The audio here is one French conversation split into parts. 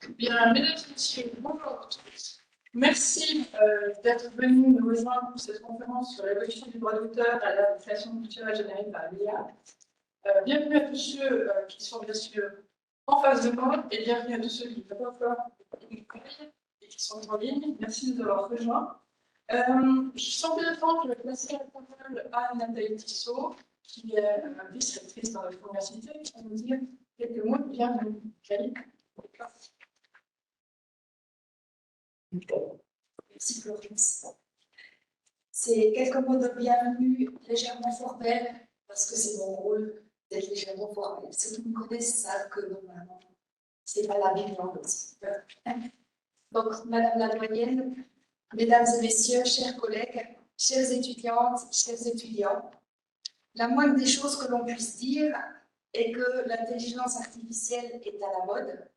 Bien, mesdames et messieurs, bonjour à tous. Merci d'être venus nous rejoindre pour cette conférence sur l'évolution du droit d'auteur à la création culturelle générée par l'IA. Bienvenue à tous ceux qui sont bien sûr en face de moi et bienvenue à tous ceux qui ne peuvent pas et qui sont en ligne. Merci de nous avoir rejoints. Sans plus attendre, je vais passer la parole à Nathalie Tissot, qui est vice-rectrice dans notre université, qui va nous dire quelques mots. Bienvenue. Merci Florence. C'est quelques mots de bienvenue légèrement formels, parce que c'est mon rôle d'être légèrement formel. Ceux qui me connaissent savent que normalement, c'est pas la Bible aussi. Donc, Madame la doyenne, Mesdames et Messieurs, chers collègues, chères étudiantes, chers étudiants, la moindre des choses que l'on puisse dire est que l'intelligence artificielle est à la mode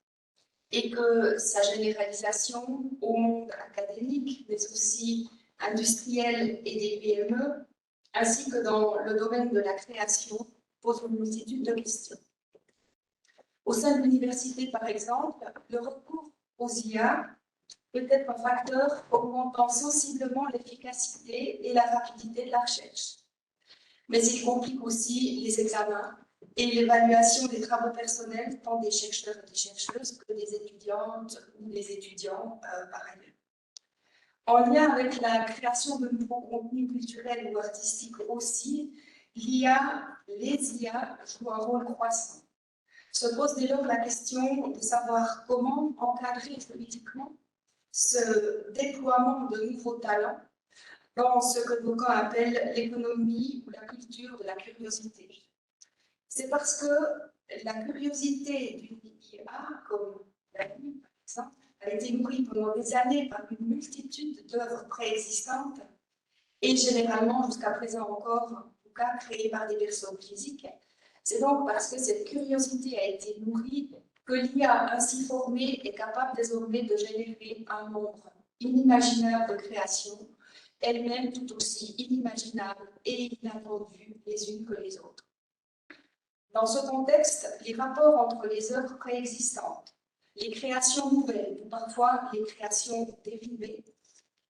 et que sa généralisation au monde académique, mais aussi industriel et des PME, ainsi que dans le domaine de la création, pose une multitude de questions. Au sein de l'université, par exemple, le recours aux IA peut être un facteur augmentant sensiblement l'efficacité et la rapidité de la recherche. Mais il complique aussi les examens et l'évaluation des travaux personnels tant des chercheurs et des chercheuses que des étudiantes ou des étudiants par ailleurs. En lien avec la création de nouveaux contenus culturels ou artistiques aussi, les IA jouent un rôle croissant. Se pose dès lors la question de savoir comment encadrer politiquement ce déploiement de nouveaux talents dans ce que d'aucuns appellent l'économie ou la culture de la curiosité. C'est parce que la curiosité d'une IA, comme la vue par exemple, a été nourrie pendant des années par une multitude d'œuvres préexistantes et généralement jusqu'à présent encore, en tout cas, créées par des personnes physiques. C'est donc parce que cette curiosité a été nourrie que l'IA ainsi formée est capable désormais de générer un nombre inimaginable de créations, elles-mêmes tout aussi inimaginables et inattendues les unes que les autres. Dans ce contexte, les rapports entre les œuvres préexistantes, les créations nouvelles ou parfois les créations dérivées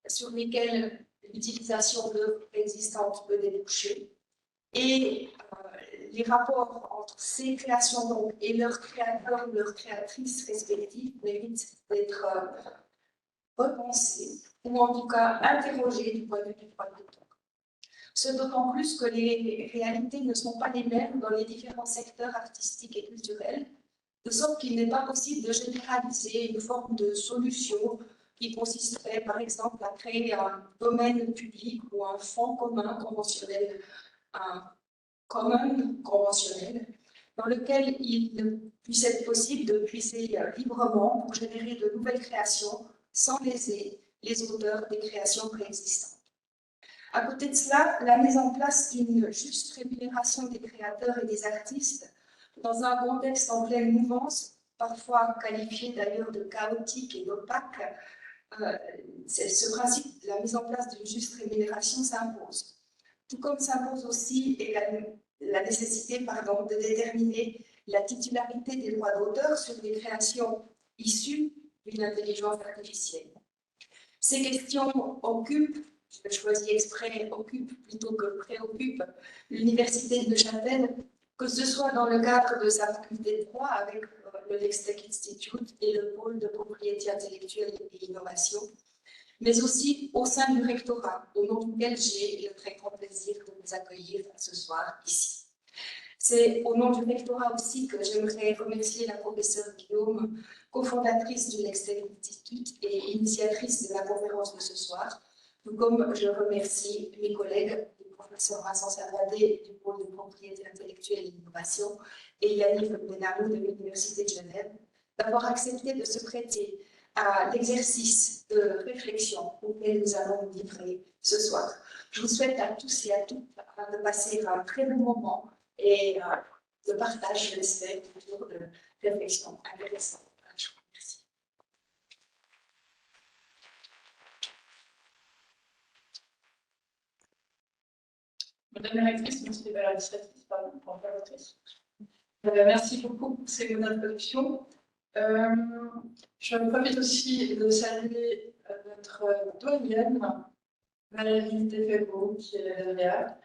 sur lesquelles l'utilisation d'œuvres préexistantes peut déboucher, et les rapports entre ces créations donc, et leurs créateurs ou leurs créatrices respectives méritent d'être repensés ou en tout cas interrogés du point de vue du droit d'auteur. Ce d'autant plus que les réalités ne sont pas les mêmes dans les différents secteurs artistiques et culturels, de sorte qu'il n'est pas possible de généraliser une forme de solution qui consisterait par exemple à créer un domaine public ou un fonds commun conventionnel, un common conventionnel, dans lequel il puisse être possible de puiser librement pour générer de nouvelles créations sans léser les auteurs des créations préexistantes. À côté de cela, la mise en place d'une juste rémunération des créateurs et des artistes dans un contexte en pleine mouvance, parfois qualifié d'ailleurs de chaotique et d'opaque, ce principe de la mise en place d'une juste rémunération s'impose. Tout comme s'impose aussi la nécessité de déterminer la titularité des droits d'auteur sur des créations issues d'une intelligence artificielle. Ces questions occupent, je choisis exprès occupe plutôt que préoccupe, l'Université de Neuchâtel, que ce soit dans le cadre de sa faculté de droit avec le Lextech Institute et le pôle de propriété intellectuelle et innovation, mais aussi au sein du rectorat, au nom duquel j'ai le très grand plaisir de vous accueillir ce soir ici. C'est au nom du rectorat aussi que j'aimerais remercier la professeure Guillaume, cofondatrice du Lextech Institute et initiatrice de la conférence de ce soir, tout comme je remercie mes collègues, le professeur Vincent Savadé du pôle de propriété intellectuelle et innovation et Yannick Benamou de l'Université de Genève, d'avoir accepté de se prêter à l'exercice de réflexion auquel nous allons nous livrer ce soir. Je vous souhaite à tous et à toutes de passer un très bon moment et de partage, je l'espère, autour de réflexions intéressantes. Je vous remercie. Madame la rectrice, merci à la législatrice, pardon, pour la votrice. Merci beaucoup pour ces mots d'introduction. Je profite aussi de saluer notre doyenne, Valérie Defebvre, qui est derrière.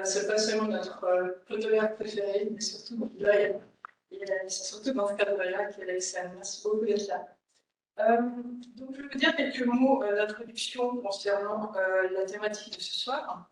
C'est pas seulement notre photographe préféré, mais surtout notre doyenne. Et c'est surtout dans ce cadre-là qu'elle excelle. Merci beaucoup d'être là. Donc, je vais vous dire quelques mots d'introduction concernant la thématique de ce soir.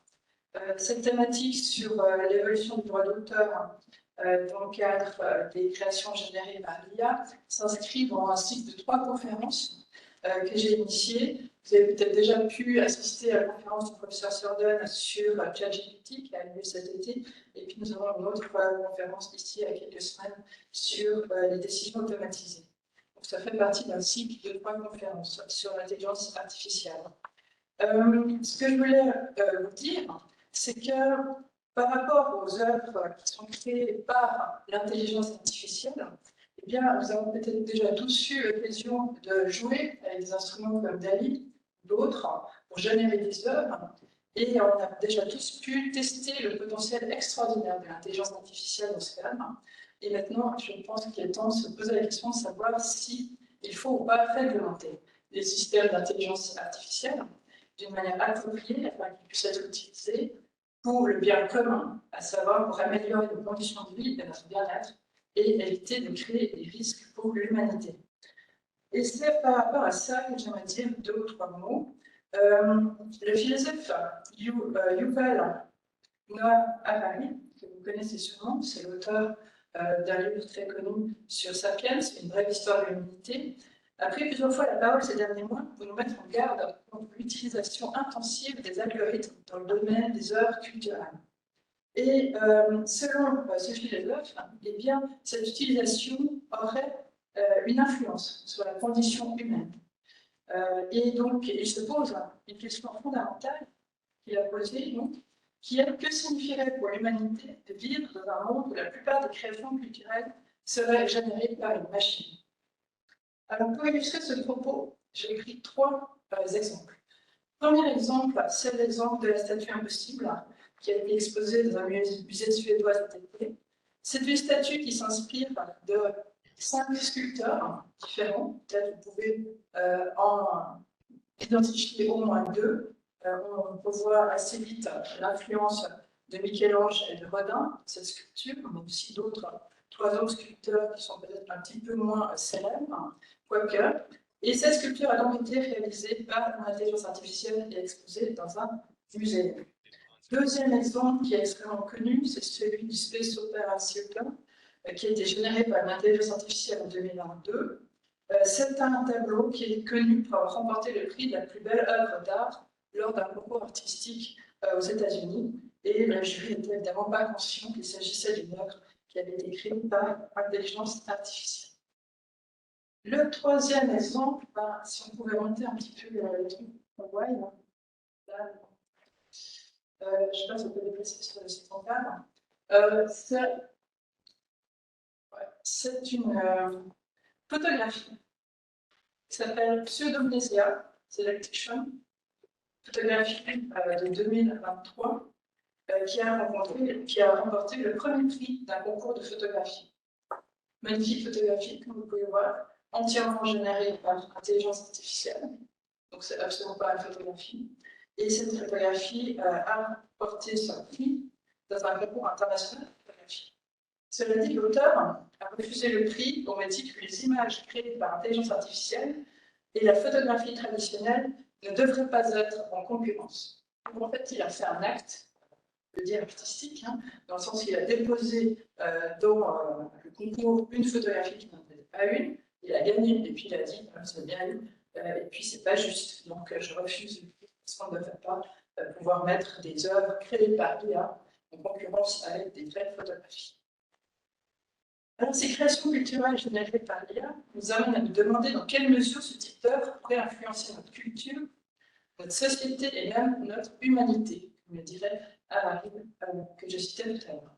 Cette thématique sur l'évolution du droit d'auteur dans le cadre des créations générées par l'IA s'inscrit dans un cycle de 3 conférences que j'ai initiées. Vous avez peut-être déjà pu assister à la conférence du professeur Sordon sur ChatGPT qui a eu lieu cet été, et puis nous avons une autre conférence ici il y a quelques semaines sur les décisions automatisées. Donc ça fait partie d'un cycle de 3 conférences sur l'intelligence artificielle. Ce que je voulais vous dire, c'est que par rapport aux œuvres qui sont créées par l'intelligence artificielle, eh bien, nous avons peut-être déjà tous eu l'occasion de jouer avec des instruments comme DALL-E, d'autres, pour générer des œuvres, et on a déjà tous pu tester le potentiel extraordinaire de l'intelligence artificielle dans ce cadre. Et maintenant, je pense qu'il est temps de se poser la question de savoir si il faut ou pas réglementer les systèmes d'intelligence artificielle d'une manière appropriée afin qu'ils puissent être utilisés pour le bien commun, à savoir pour améliorer nos conditions de vie et notre bien-être et éviter de créer des risques pour l'humanité. Et c'est par rapport à ça que j'aimerais dire 2 ou 3 mots. Le philosophe Yuval Noah Harari, que vous connaissez sûrement, c'est l'auteur d'un livre très connu sur Sapiens, une brève histoire de l'humanité, a pris plusieurs fois la parole ces derniers mois pour nous mettre en garde contre l'utilisation intensive des algorithmes dans le domaine des œuvres culturelles. Et selon ce philosophe, eh bien, cette utilisation aurait une influence sur la condition humaine. Et donc, il se pose une question fondamentale qu'il a posée, donc, qui est que signifierait pour l'humanité de vivre dans un monde où la plupart des créations culturelles seraient générées par une machine. Alors, pour illustrer ce propos, j'ai écrit 3 exemples. Premier exemple, c'est l'exemple de la statue impossible qui a été exposée dans un musée suédois cet été. C'est une statue qui s'inspire de 5 sculpteurs différents. Peut-être vous pouvez en identifier au moins 2. On peut voir assez vite l'influence de Michel-Ange et de Rodin, cette sculpture, mais aussi 3 autres sculpteurs qui sont peut-être un petit peu moins célèbres, quoique. Et cette sculpture a donc été réalisée par l'intelligence artificielle et exposée dans un musée. Deuxième exemple qui est extrêmement connu, c'est celui du Space Opera Theater, qui a été généré par l'intelligence artificielle en 2022. C'est un tableau qui est connu pour avoir remporté le prix de la plus belle œuvre d'art lors d'un concours artistique aux États-Unis. Et le jury n'était évidemment pas conscient qu'il s'agissait d'une œuvre qui avait été créée par intelligence artificielle. Le troisième exemple, si on pouvait monter un petit peu le truc qu'on voit, là, je ne sais pas si on peut déplacer sur cet encadre. C'est une photographie qui s'appelle Pseudomnesia Selection, photographie de 2023, qui a remporté le premier prix d'un concours de photographie. Magnifique photographie, comme vous pouvez voir, entièrement générée par intelligence artificielle. Donc, c'est absolument pas une photographie. Et cette photographie a porté son prix dans un concours international de photographie. Cela dit, l'auteur a refusé le prix au motif que les images créées par intelligence artificielle et la photographie traditionnelle ne devraient pas être en concurrence. Donc, en fait, il a fait un acte, je veux dire artistique, dans le sens qu'il a déposé dans le concours une photographie qui n'en était pas une, il a gagné, et puis il a dit c'est bien eu, et puis c'est pas juste. Donc je refuse, parce qu'on ne devrait pas pouvoir mettre des œuvres créées par l'IA en concurrence avec des vraies photographies. Alors, ces créations culturelles générées par l'IA nous amènent à nous demander dans quelle mesure ce type d'œuvre pourrait influencer notre culture, notre société et même notre humanité, comme le dirait Harari, que je citais tout à l'heure.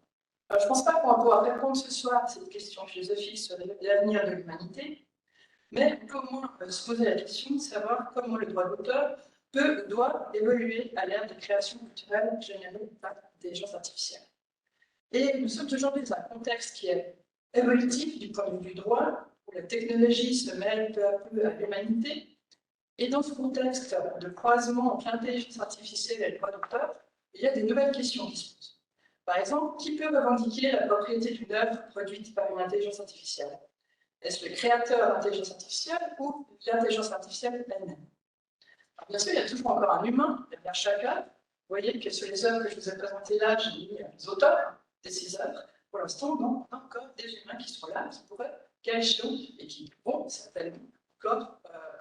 Je ne pense pas qu'on va pouvoir répondre ce soir à cette question philosophique sur l'avenir de l'humanité, mais comment se poser la question de savoir comment le droit d'auteur peut ou doit évoluer à l'ère des créations culturelles générées par l'intelligence artificielle. Et nous sommes aujourd'hui dans un contexte qui est évolutif du point de vue du droit, où la technologie se mêle peu à peu à l'humanité. Et dans ce contexte de croisement entre l'intelligence artificielle et le droit d'auteur, il y a des nouvelles questions qui se posent. Par exemple, qui peut revendiquer la propriété d'une œuvre produite par une intelligence artificielle? Est-ce le créateur d'intelligence artificielle ou l'intelligence artificielle elle-même? Bien sûr, il y a toujours encore un humain derrière chaque œuvre. Vous voyez que sur les œuvres que je vous ai présentées là, j'ai mis les auteurs de ces œuvres. Pour l'instant, non, pas encore des humains qui sont là, qui pourraient qualifier et qui vont certainement encore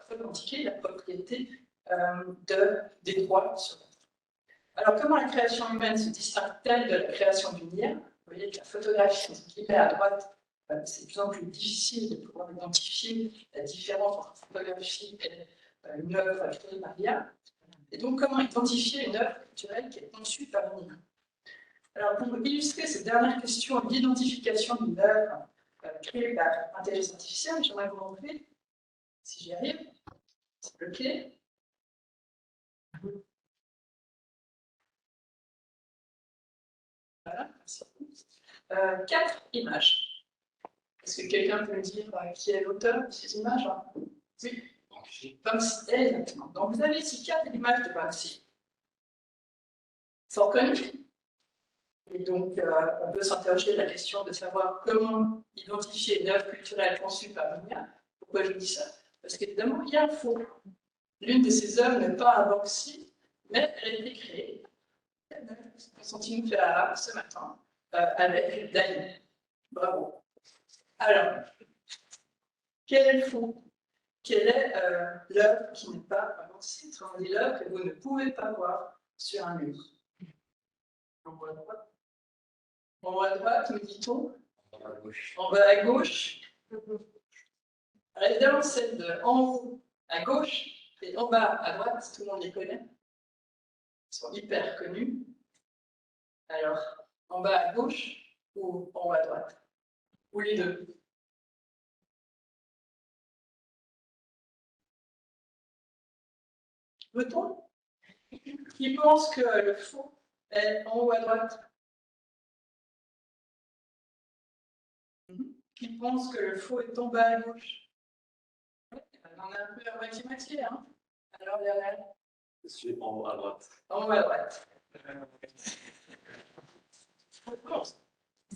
revendiquer la propriété des droits sur l'œuvre. Alors, comment la création humaine se distingue-t-elle de la création d'une IA? Vous voyez que la photographie qui est à droite, c'est de plus en plus difficile de pouvoir identifier la différence entre une photographie et une œuvre créée par l'IA. Et donc, comment identifier une œuvre culturelle qui est conçue par une IA? Alors, pour illustrer cette dernière question d'identification d'une œuvre créée par intelligence artificielle, j'aimerais vous montrer, si j'y arrive, c'est bloqué. Voilà, merci. 4 images. Est-ce que quelqu'un peut me dire qui est l'auteur de ces images? Oui. Banksy, exactement. Donc, vous avez ici 4 images de Banksy. Sont connues. Et donc, on peut s'interroger la question de savoir comment identifier une œuvre culturelle conçue par une IA. Pourquoi je dis ça? Parce qu'évidemment, il y a un faux. L'une de ces œuvres n'est pas un Banksy, mais elle a été créée. Constantine Ferrara ce matin avec Dali. Bravo. Alors, quel est le faux? Quelle est l'œuvre qui n'est pas un Banksy? Autrement dit, l'œuvre que vous ne pouvez pas voir sur un mur. En haut à droite. En haut à droite, me dit-on? En bas à gauche. En bas à gauche. Alors évidemment, celle de en haut à gauche et en bas à droite, tout le monde les connaît. Ils sont hyper connus. Alors, en bas à gauche ou en haut à droite? Ou les deux? Veut-on? Qui pense que le faux est en haut à droite? Qui pense que le faux est en bas à gauche? On a un peu à moitié-moitié, hein? Alors, Lionel? Je suis en haut à droite. En haut à droite.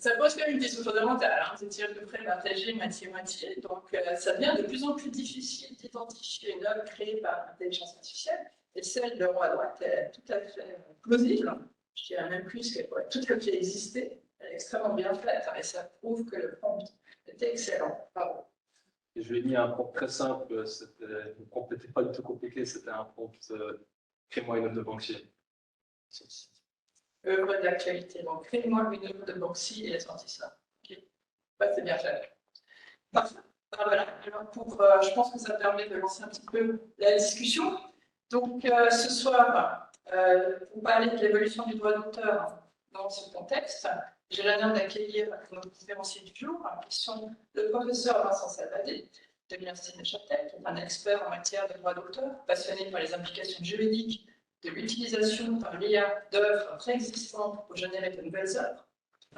Ça pose quand même une question fondamentale, hein. C'est à peu près partagé moitié-moitié. Donc, ça devient de plus en plus difficile d'identifier une œuvre créée par l'intelligence artificielle. Et celle de en haut à droite est tout à fait plausible. Je dirais même plus qu'elle pourrait tout à fait exister. Elle est extrêmement bien faite et ça prouve que le prompt était excellent. Bravo. Et je lui ai mis un prompt très simple. Le prompt n'était pas du tout compliqué. C'était un prompt crée-moi une œuvre de Banksy. Œuvre d'actualité. Donc, crée-moi une œuvre de Banksy et elle a sorti ça. Okay. Ouais, c'est bien fait. Parfait. Alors, voilà. Alors je pense que ça permet de lancer un petit peu la discussion. Donc, ce soir, pour parler de l'évolution du droit d'auteur dans ce contexte, j'ai l'honneur d'accueillir notre conférencier du jour, qui sont le professeur Vincent Salvadé de l'Université de Neuchâtel, qui est un expert en matière de droit d'auteur, passionné par les implications juridiques de l'utilisation par l'IA d'œuvres préexistantes pour générer de nouvelles œuvres,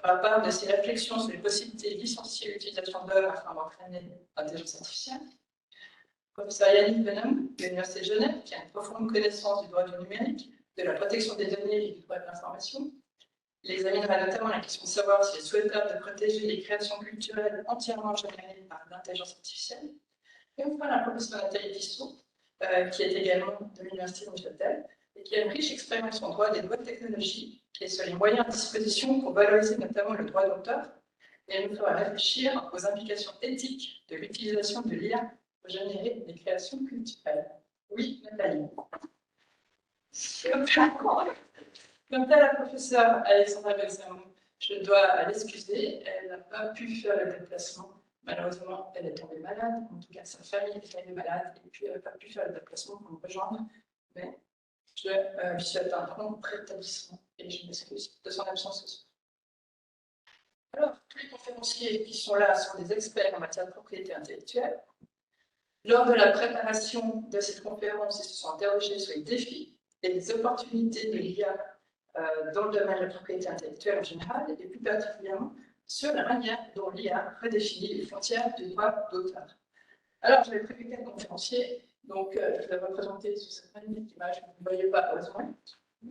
par la part de ses réflexions sur les possibilités de licencier l'utilisation d'œuvres afin d'entraîner l'intelligence artificielle. Professeur Yannick Benham de l'Université de Genève, qui a une profonde connaissance du droit du numérique, de la protection des données et du droit de l'information. Il examinera notamment la question de savoir s'il est souhaitable de protéger les créations culturelles entièrement générées par l'intelligence artificielle. Et enfin, la professeure Nathalie Tissot, qui est également de l'Université de Neuchâtel, et qui a une riche expérience en droit des nouvelles technologies et sur les moyens à disposition pour valoriser notamment le droit d'auteur. Et elle nous fera réfléchir aux implications éthiques de l'utilisation de l'IA pour générer des créations culturelles. Oui, Nathalie. Comme telle la professeure Alexandra Belzamon, je dois l'excuser, elle n'a pas pu faire le déplacement. Malheureusement, elle est tombée malade, en tout cas sa famille est tombée malade, et puis elle n'a pas pu faire le déplacement pour nous rejoindre. Mais je lui souhaite un prompt rétablissement et je m'excuse de son absence ce soir. Alors, tous les conférenciers qui sont là sont des experts en matière de propriété intellectuelle. Lors de la préparation de cette conférence, ils se sont interrogés sur les défis et les opportunités de l'IA dans le domaine de la propriété intellectuelle en général, et plus particulièrement sur la manière dont l'IA redéfinit les frontières du droit d'auteur. Alors, j'avais prévu 4 conférenciers, donc je vais représenter sous cette magnifique image que vous ne voyez pas heureusement.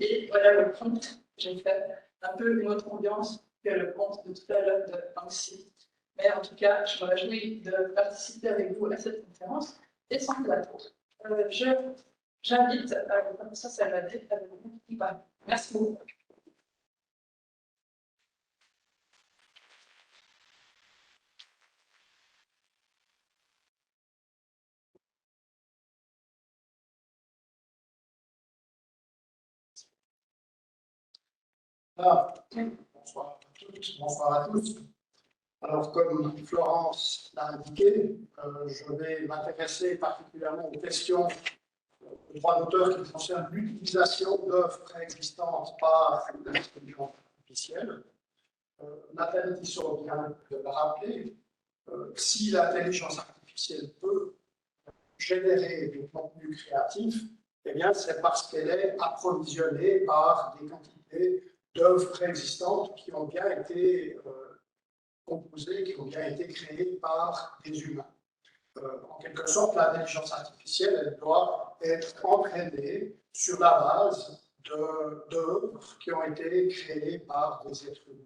Et voilà le prompt. J'ai fait un peu une autre ambiance que le prompt de tout à l'heure de Banksy. Mais en tout cas, je me réjouis de participer avec vous à cette conférence et sans plateau. J'invite, comme ça va être avec vous qui va. Merci beaucoup. Bonsoir à toutes, bonsoir à tous. Alors, comme Florence l'a indiqué, je vais m'intéresser particulièrement aux questions de droit d'auteur qui concernent l'utilisation d'œuvres préexistantes par l'intelligence artificielle. Nathalie Tissot vient de le rappeler, si l'intelligence artificielle peut générer du contenu créatif, eh bien, c'est parce qu'elle est approvisionnée par des quantités d'œuvres préexistantes qui ont bien été composées, qui ont bien été créées par des humains. En quelque sorte, l'intelligence artificielle, elle doit être entraînée sur la base d'œuvres qui ont été créées par des êtres humains.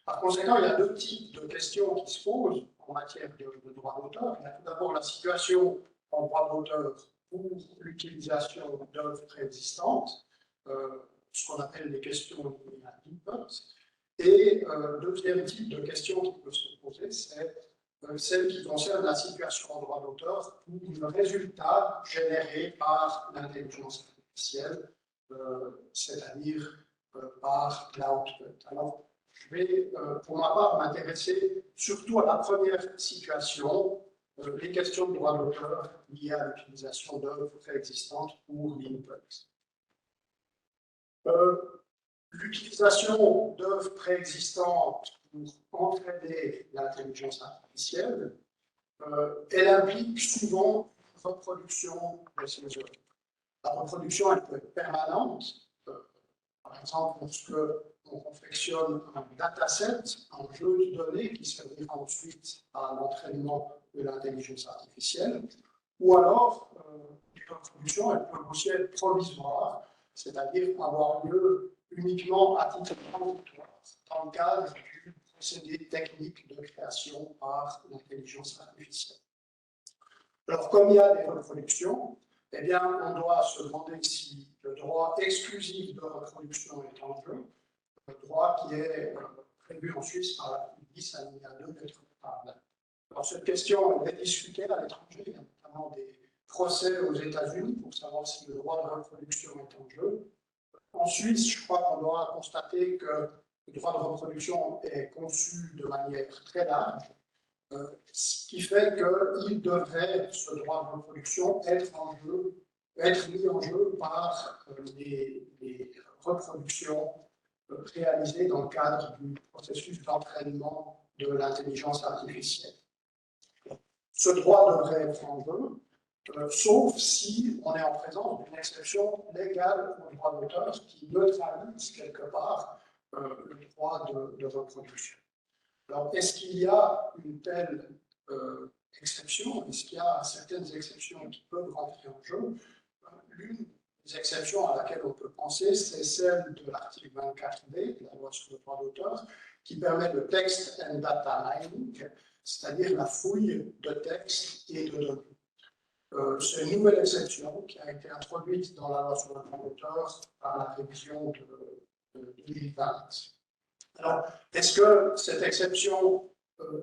Par conséquent, il y a deux types de questions qui se posent en matière de droit d'auteur. Il y a tout d'abord la situation en droit d'auteur pour l'utilisation d'œuvres préexistantes, ce qu'on appelle les questions liées à l'input. Et deuxième type de question qui peut se poser, c'est celle qui concerne la situation en droit d'auteur pour le résultat généré par l'intelligence artificielle, c'est-à-dire par l'output. Alors, je vais, pour ma part, m'intéresser surtout à la première situation, les questions de droit d'auteur liées à l'utilisation d'œuvres préexistantes pour l'input. L'utilisation d'œuvres préexistantes pour entraîner l'intelligence artificielle, elle implique souvent une reproduction de ces œuvres. La reproduction, elle peut être permanente. Par exemple, lorsque on confectionne un dataset, un jeu de données qui servira ensuite à l'entraînement de l'intelligence artificielle, ou alors, les reproductions, elles peuvent aussi être provisoires, c'est-à-dire avoir lieu uniquement à titre transitoire dans le cadre du procédé technique de création par l'intelligence artificielle. Alors, comme il y a des reproductions, eh bien, on doit se demander si le droit exclusif de reproduction est en jeu, le droit qui est prévu en Suisse par l'article 10 alinéa 2 du traité. Alors, cette question est discutée à l'étranger, il y a notamment des procès aux États-Unis pour savoir si le droit de reproduction est en jeu. En Suisse, je crois qu'on doit constater que le droit de reproduction est conçu de manière très large, ce qui fait qu'il devrait, ce droit de reproduction, être mis en jeu par les reproductions réalisées dans le cadre du processus d'entraînement de l'intelligence artificielle. Ce droit devrait être en jeu, sauf si on est en présence d'une exception légale au droit d'auteur qui neutralise quelque part le droit de reproduction. Alors, est-ce qu'il y a une telle exception? Est-ce qu'il y a certaines exceptions qui peuvent rentrer en jeu? L'une des exceptions à laquelle on peut penser, c'est celle de l'article 24b de la loi sur le droit d'auteur, qui permet le text and data mining, c'est-à-dire la fouille de texte et de données. C'est une nouvelle exception qui a été introduite dans la loi sur le droit d'auteur par la révision de 2020. Alors, est-ce que cette exception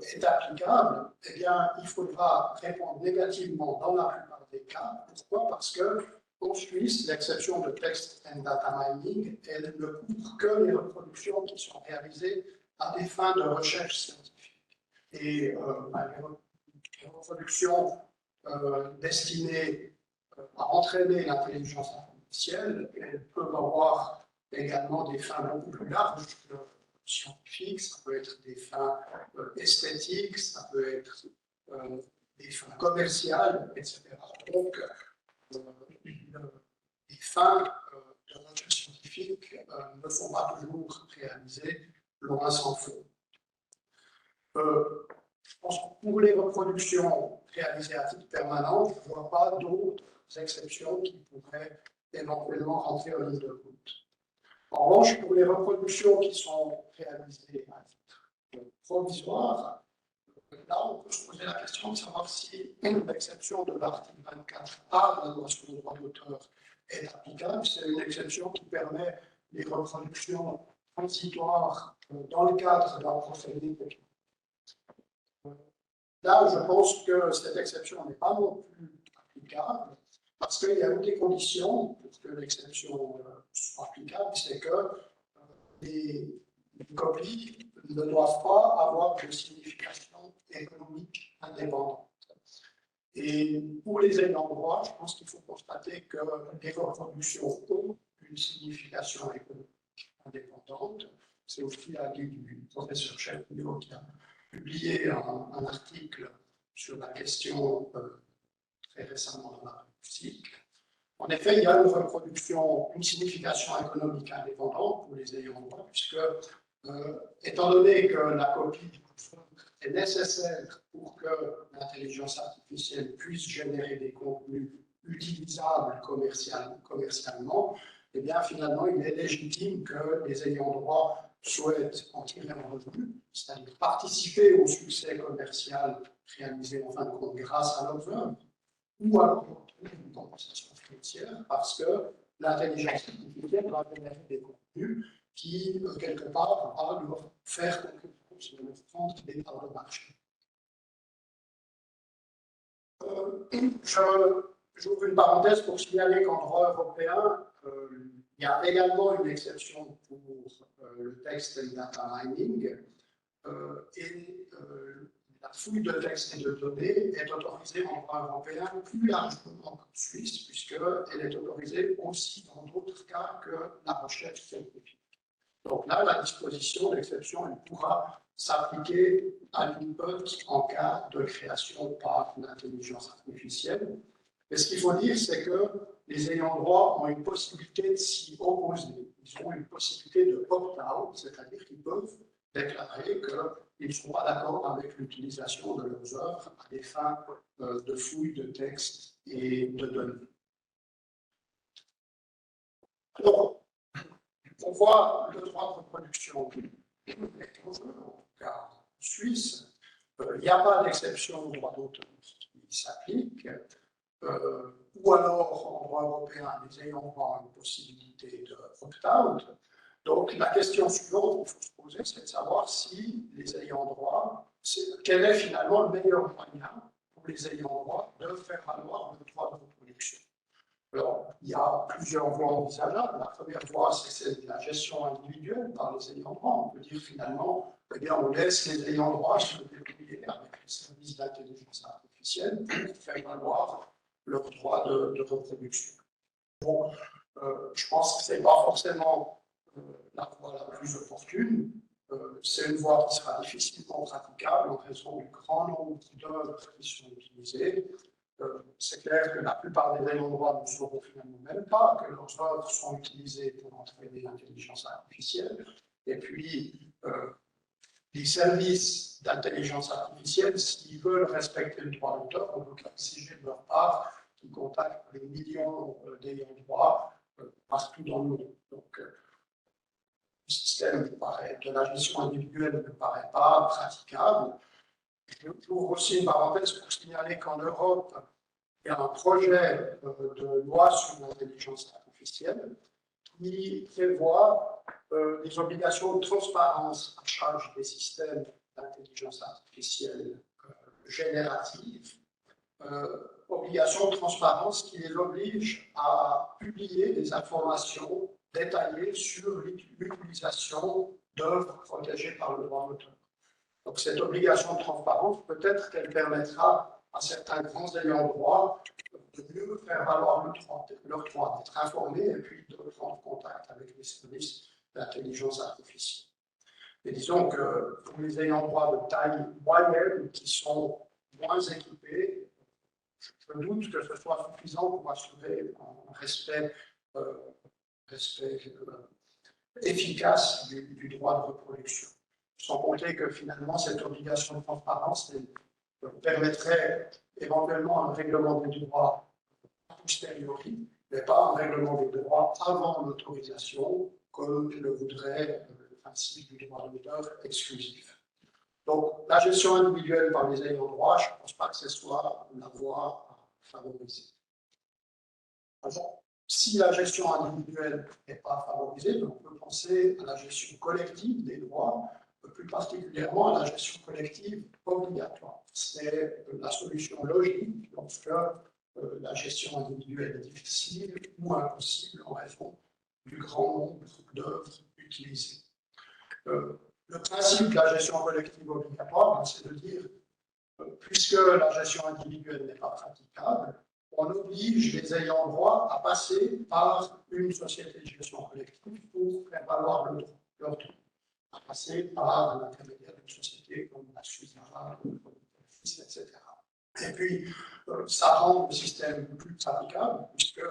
est applicable? Eh bien, il faudra répondre négativement dans la plupart des cas. Pourquoi? Parce que, en Suisse, l'exception de text and data mining, elle ne couvre que les reproductions qui sont réalisées à des fins de recherche scientifique. Et les reproductions destinées à entraîner l'intelligence artificielle, elles peuvent avoir également des fins beaucoup plus larges scientifiques, ça peut être des fins esthétiques, ça peut être des fins commerciales, etc. Donc, les fins de recherche scientifique ne sont pas toujours réalisées, loin s'en faut. Je pense que pour les reproductions réalisées à titre permanent, je ne vois pas d'autres exceptions qui pourraient éventuellement rentrer en ligne de compte. En revanche, pour les reproductions qui sont réalisées à titre provisoire, là, on peut se poser la question de savoir si l'exception de l'article 24A de la loi sur le droit d'auteur est applicable. C'est une exception qui permet les reproductions transitoires dans le cadre d'un procédé technique. Là, je pense que cette exception n'est pas non plus applicable, parce qu'il y a une des conditions pour que l'exception soit applicable, c'est que les copies ne doivent pas avoir de signification économique indépendante. Et pour les ayants droit, je pense qu'il faut constater que les reproductions ont une signification économique indépendante. C'est aussi l'avis du professeur Chapillot qui a publié un article sur la question très récemment dans la cycle. En effet, il y a une signification économique indépendante pour les ayants droit, puisque, étant donné que la copie est nécessaire pour que l'intelligence artificielle puisse générer des contenus utilisables commercialement, eh bien, finalement, il est légitime que les ayants droit souhaitent en tirer un revenu, c'est-à-dire participer au succès commercial réalisé en fin de compte grâce à leurs œuvres, ou alors obtenir une compensation financière parce que l'intelligence artificielle va générer des contenus qui, quelque part, va leur faire concurrence, leur prendre des parts de marché. J'ouvre une parenthèse pour signaler qu'en droit européen, il y a également une exception pour le texte et le data mining, et la fouille de textes et de données est autorisée en droit européen plus largement qu'en Suisse, puisqu'elle est autorisée aussi dans d'autres cas que la recherche scientifique. Donc là, la disposition d'exception, elle pourra s'appliquer à l'input en cas de création par l'intelligence artificielle. Mais ce qu'il faut dire, c'est que les ayants droit ont une possibilité de s'y opposer. Ils ont une possibilité de opt-out, c'est-à-dire qu'ils peuvent déclarer qu'ils ne sont pas d'accord avec l'utilisation de leurs œuvres à des fins de fouille de textes et de données. Alors, on voit le droit de reproduction en cas suisse. Il n'y a pas d'exception au droit d'auteur qui s'applique. Ou alors, en droit européen, les ayants droit ont une possibilité de opt-out. Donc, la question suivante qu'il faut se poser, c'est de savoir si les ayants droit, quel est finalement le meilleur moyen pour les ayants droit de faire valoir le droit de reproduction. Alors, il y a plusieurs voies envisageables. La première voie, c'est celle de la gestion individuelle par les ayants droit. On peut dire finalement, eh bien, on laisse les ayants droit se débrouiller avec les services d'intelligence artificielle pour faire valoir leur droit de reproduction. Bon, je pense que ce n'est pas forcément la voie la plus opportune. C'est une voie qui sera difficilement praticable en raison du grand nombre d'œuvres qui sont utilisées. C'est clair que la plupart des ayants droit ne sauront finalement même pas que leurs œuvres sont utilisées pour entraîner l'intelligence artificielle. Et puis, les services d'intelligence artificielle, s'ils veulent respecter le droit d'auteur, on peut exiger de leur part qu'ils contactent les millions d'ayants droit partout dans le monde. Donc, le système de la gestion individuelle ne me paraît pas praticable. J'ouvre aussi une parenthèse pour signaler qu'en Europe, il y a un projet de loi sur l'intelligence artificielle qui prévoit des obligations de transparence à charge des systèmes d'intelligence artificielle générative, obligations de transparence qui les obligent à publier des informations détaillées sur l'utilisation d'œuvres protégées par le droit d'auteur. Donc cette obligation de transparence, peut-être qu'elle permettra à certains grands ayants droit de mieux faire valoir leur droit d'être informés et puis de prendre contact avec les services d'intelligence artificielle. Et disons que pour les ayants droit de taille moyenne qui sont moins équipés, je doute que ce soit suffisant pour assurer un respect efficace du droit de reproduction. sans compter que finalement cette obligation de transparence permettrait éventuellement un règlement des droits a posteriori, mais pas un règlement des droits avant l'autorisation, comme le voudrait le principe du droit d'auteur exclusif. Donc, la gestion individuelle par les ayants droit, je ne pense pas que ce soit la voie à favoriser. Alors, si la gestion individuelle n'est pas favorisée, on peut penser à la gestion collective des droits, plus particulièrement à la gestion collective obligatoire. C'est la solution logique lorsque la gestion individuelle est difficile ou impossible en raison du grand nombre d'œuvres utilisées. Le principe de la gestion collective obligatoire, c'est de dire, puisque la gestion individuelle n'est pas praticable, on oblige les ayants droit à passer par une société de gestion collective pour faire valoir leur droit, à passer par l'intermédiaire d'une société comme la SUSA, etc. Et puis, ça rend le système plus praticable, puisque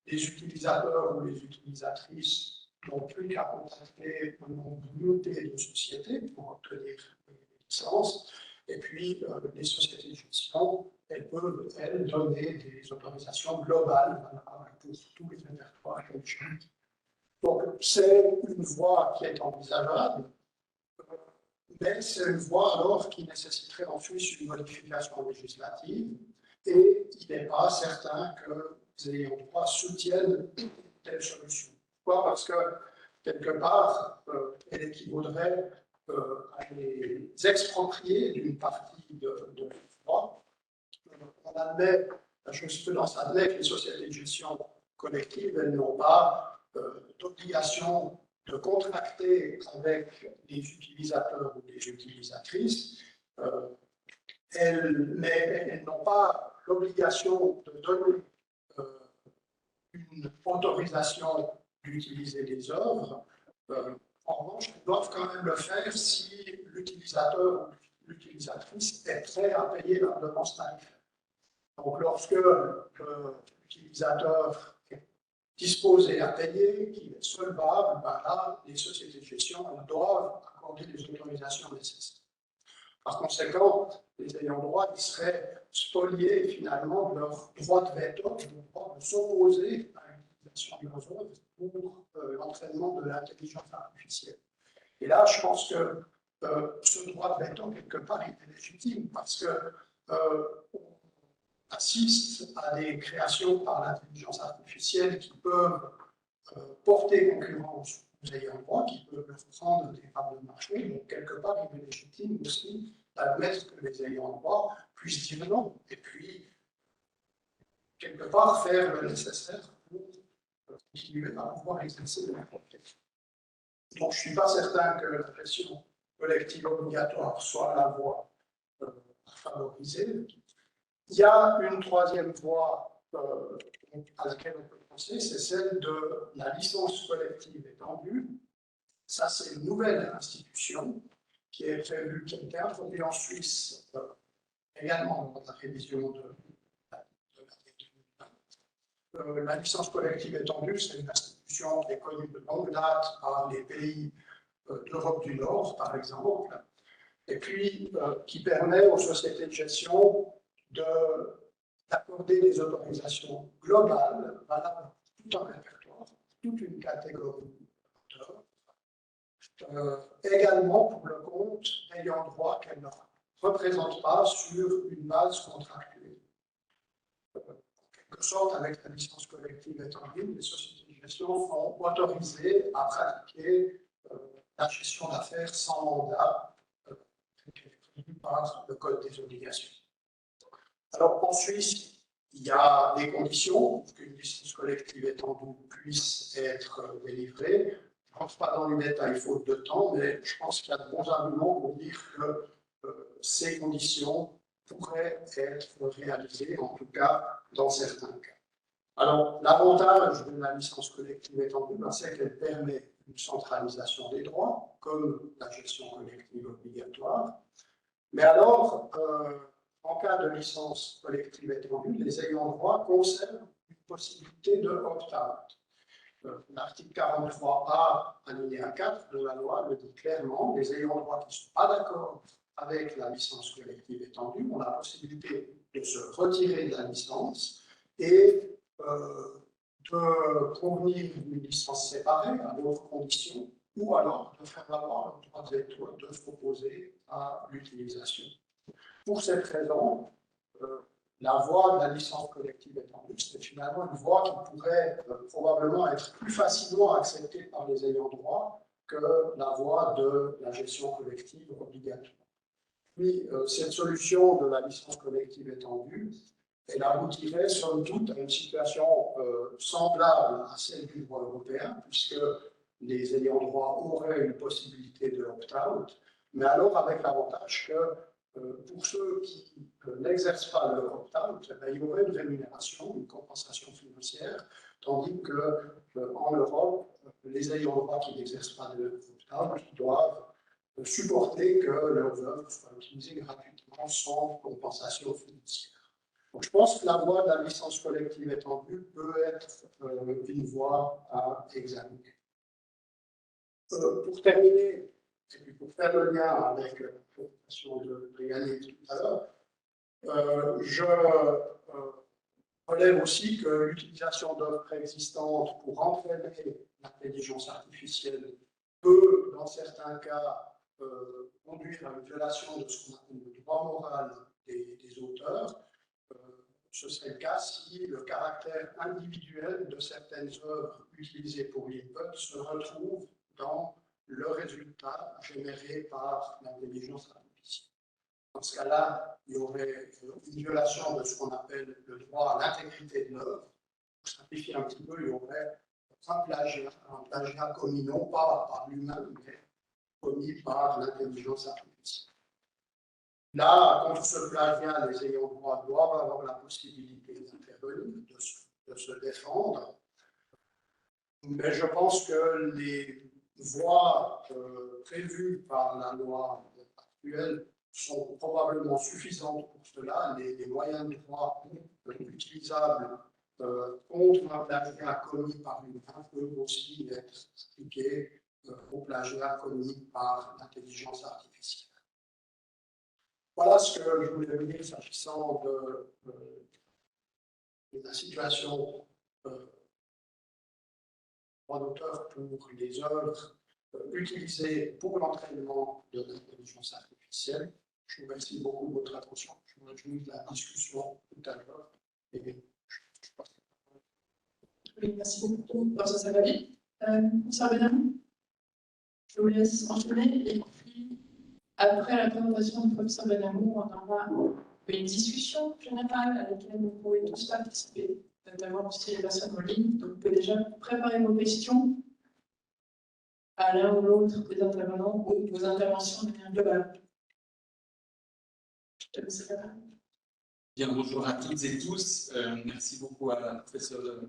les utilisateurs ou les utilisatrices n'ont plus qu'à contacter un nombre limité de sociétés pour obtenir des licences. Et puis, les sociétés de gestion, elles peuvent, elles, donner des autorisations globales pour tous les répertoires. Donc, c'est une voie qui est envisageable, mais c'est une voie alors qui nécessiterait ensuite une modification législative, et il n'est pas certain que les ayants droit soutiennent telle solution. Pourquoi? Parce que, quelque part, elle équivaudrait à les exproprier d'une partie de leur droit. On admet, la jurisprudence admet que les sociétés de gestion collective, elles n'ont pas d'obligation de contracter avec les utilisateurs ou les utilisatrices, mais elles n'ont pas l'obligation de donner une autorisation d'utiliser les œuvres. En revanche, ils doivent quand même le faire si l'utilisateur ou l'utilisatrice est prêt à payer la redevance tarifaire. Donc, lorsque l'utilisateur est disposé à payer, qu'il est solvable, ben là, les sociétés de gestion doivent accorder les autorisations nécessaires. Par conséquent, les ayants droit ils seraient spoliés finalement de leur droit de veto, de leur droit de s'opposer à l'utilisation de leurs œuvres pour l'entraînement de l'intelligence artificielle. Et là, je pense que ce droit de veto, quelque part, il est légitime parce qu'on assiste à des créations par l'intelligence artificielle qui peuvent porter concurrence aux ayants droit, qui peuvent leur prendre des parts de marché. Donc, quelque part, il est légitime aussi d'admettre que les ayants droit puissent dire non, et puis, quelque part, faire le nécessaire pour continuer à pouvoir exercer de la protection. Donc, je ne suis pas certain que la gestion collective obligatoire soit la voie à favoriser. Il y a une troisième voie à laquelle on peut penser, c'est celle de la licence collective étendue. Ça, c'est une nouvelle institution qui est prévue, qui a été introduite en Suisse également dans la révision de la licence collective étendue, c'est une institution qui est connue de longue date par les pays d'Europe du Nord, par exemple, et puis qui permet aux sociétés de gestion d'accorder des autorisations globales valables pour tout un répertoire, toute une catégorie d'œuvres, également pour le compte d'ayants droit qu'elles ne représentent pas sur une base contractuelle. En quelque sorte, avec la licence collective étendue, les sociétés de gestion sont autorisées à pratiquer la gestion d'affaires sans mandat, qui est prévue par le Code des obligations. Alors, en Suisse, il y a des conditions pour qu'une licence collective étendue puisse être délivrée. Je ne rentre pas dans les détails faute de temps, mais je pense qu'il y a de bons arguments pour dire que ces conditions pourraient être réalisées, en tout cas dans certains cas. Alors, l'avantage de la licence collective étendue, c'est qu'elle permet une centralisation des droits, comme la gestion collective obligatoire. Mais alors, en cas de licence collective étendue, les ayants droit conservent une possibilité de opt-out. l'article 43A, alinéa 4 de la loi le dit clairement, les ayants droit qui ne sont pas d'accord avec la licence collective étendue ont la possibilité de se retirer de la licence et de convenir d'une licence séparée à d'autres conditions, ou alors de faire valoir leur droit de veto, de s'opposer à l'utilisation. Pour cette raison, la voie de la licence collective étendue, c'est finalement une voie qui pourrait probablement être plus facilement acceptée par les ayants droit que la voie de la gestion collective obligatoire. Puis, cette solution de la licence collective étendue, elle aboutirait somme toute à une situation semblable à celle du droit européen, puisque les ayants droit auraient une possibilité de opt-out, mais alors avec l'avantage que pour ceux qui n'exercent pas leur opt-out, il y aurait une rémunération, une compensation financière, tandis qu'en Europe, les ayants droit qui n'exercent pas de opt-out doivent supporter que leurs œuvres soient utilisées gratuitement sans compensation financière. Donc, je pense que la voie de la licence collective étendue peut être une voie à examiner. Pour terminer, et puis pour faire le lien avec la présentation de Yannick tout à l'heure, je relève aussi que l'utilisation d'œuvres préexistantes pour entraîner l'intelligence artificielle peut, dans certains cas, conduire à une violation de ce qu'on appelle le droit moral des auteurs. Ce serait le cas si le caractère individuel de certaines œuvres utilisées pour l'input se retrouve dans le résultat généré par l'intelligence artificielle. Dans ce cas-là, il y aurait une violation de ce qu'on appelle le droit à l'intégrité de l'œuvre. Pour simplifier un petit peu, il y aurait un plagiat commis non pas par l'humain, mais commis par l'intelligence artificielle. Là, contre ce plagiat, les ayants droit doivent avoir la possibilité d'intervenir, de se défendre. Mais je pense que les voies prévues par la loi actuelle sont probablement suffisantes pour cela. Les moyens de droit utilisables contre un plagiat commis par l'humain peuvent aussi être appliqués au plagiat commis par l'intelligence artificielle. Voilà ce que je voulais vous dire s'agissant de la situation droit d'auteur pour les œuvres utilisées pour l'entraînement de l'intelligence artificielle. Je vous remercie beaucoup de votre attention. Je me réjouis de la discussion tout à l'heure. Oui, merci beaucoup. Ça va vite. Professeur Benamou, je vous laisse enchaîner. Et puis, après la présentation du professeur Benamou, on aura une discussion générale à laquelle vous pouvez tous participer, notamment aussi les personnes en ligne. Donc, vous pouvez déjà préparer vos questions à l'un ou l'autre des intervenants ou vos interventions de manière globale. Je te laisse la parole. Bien, bonjour à toutes et tous. Merci beaucoup à la professeure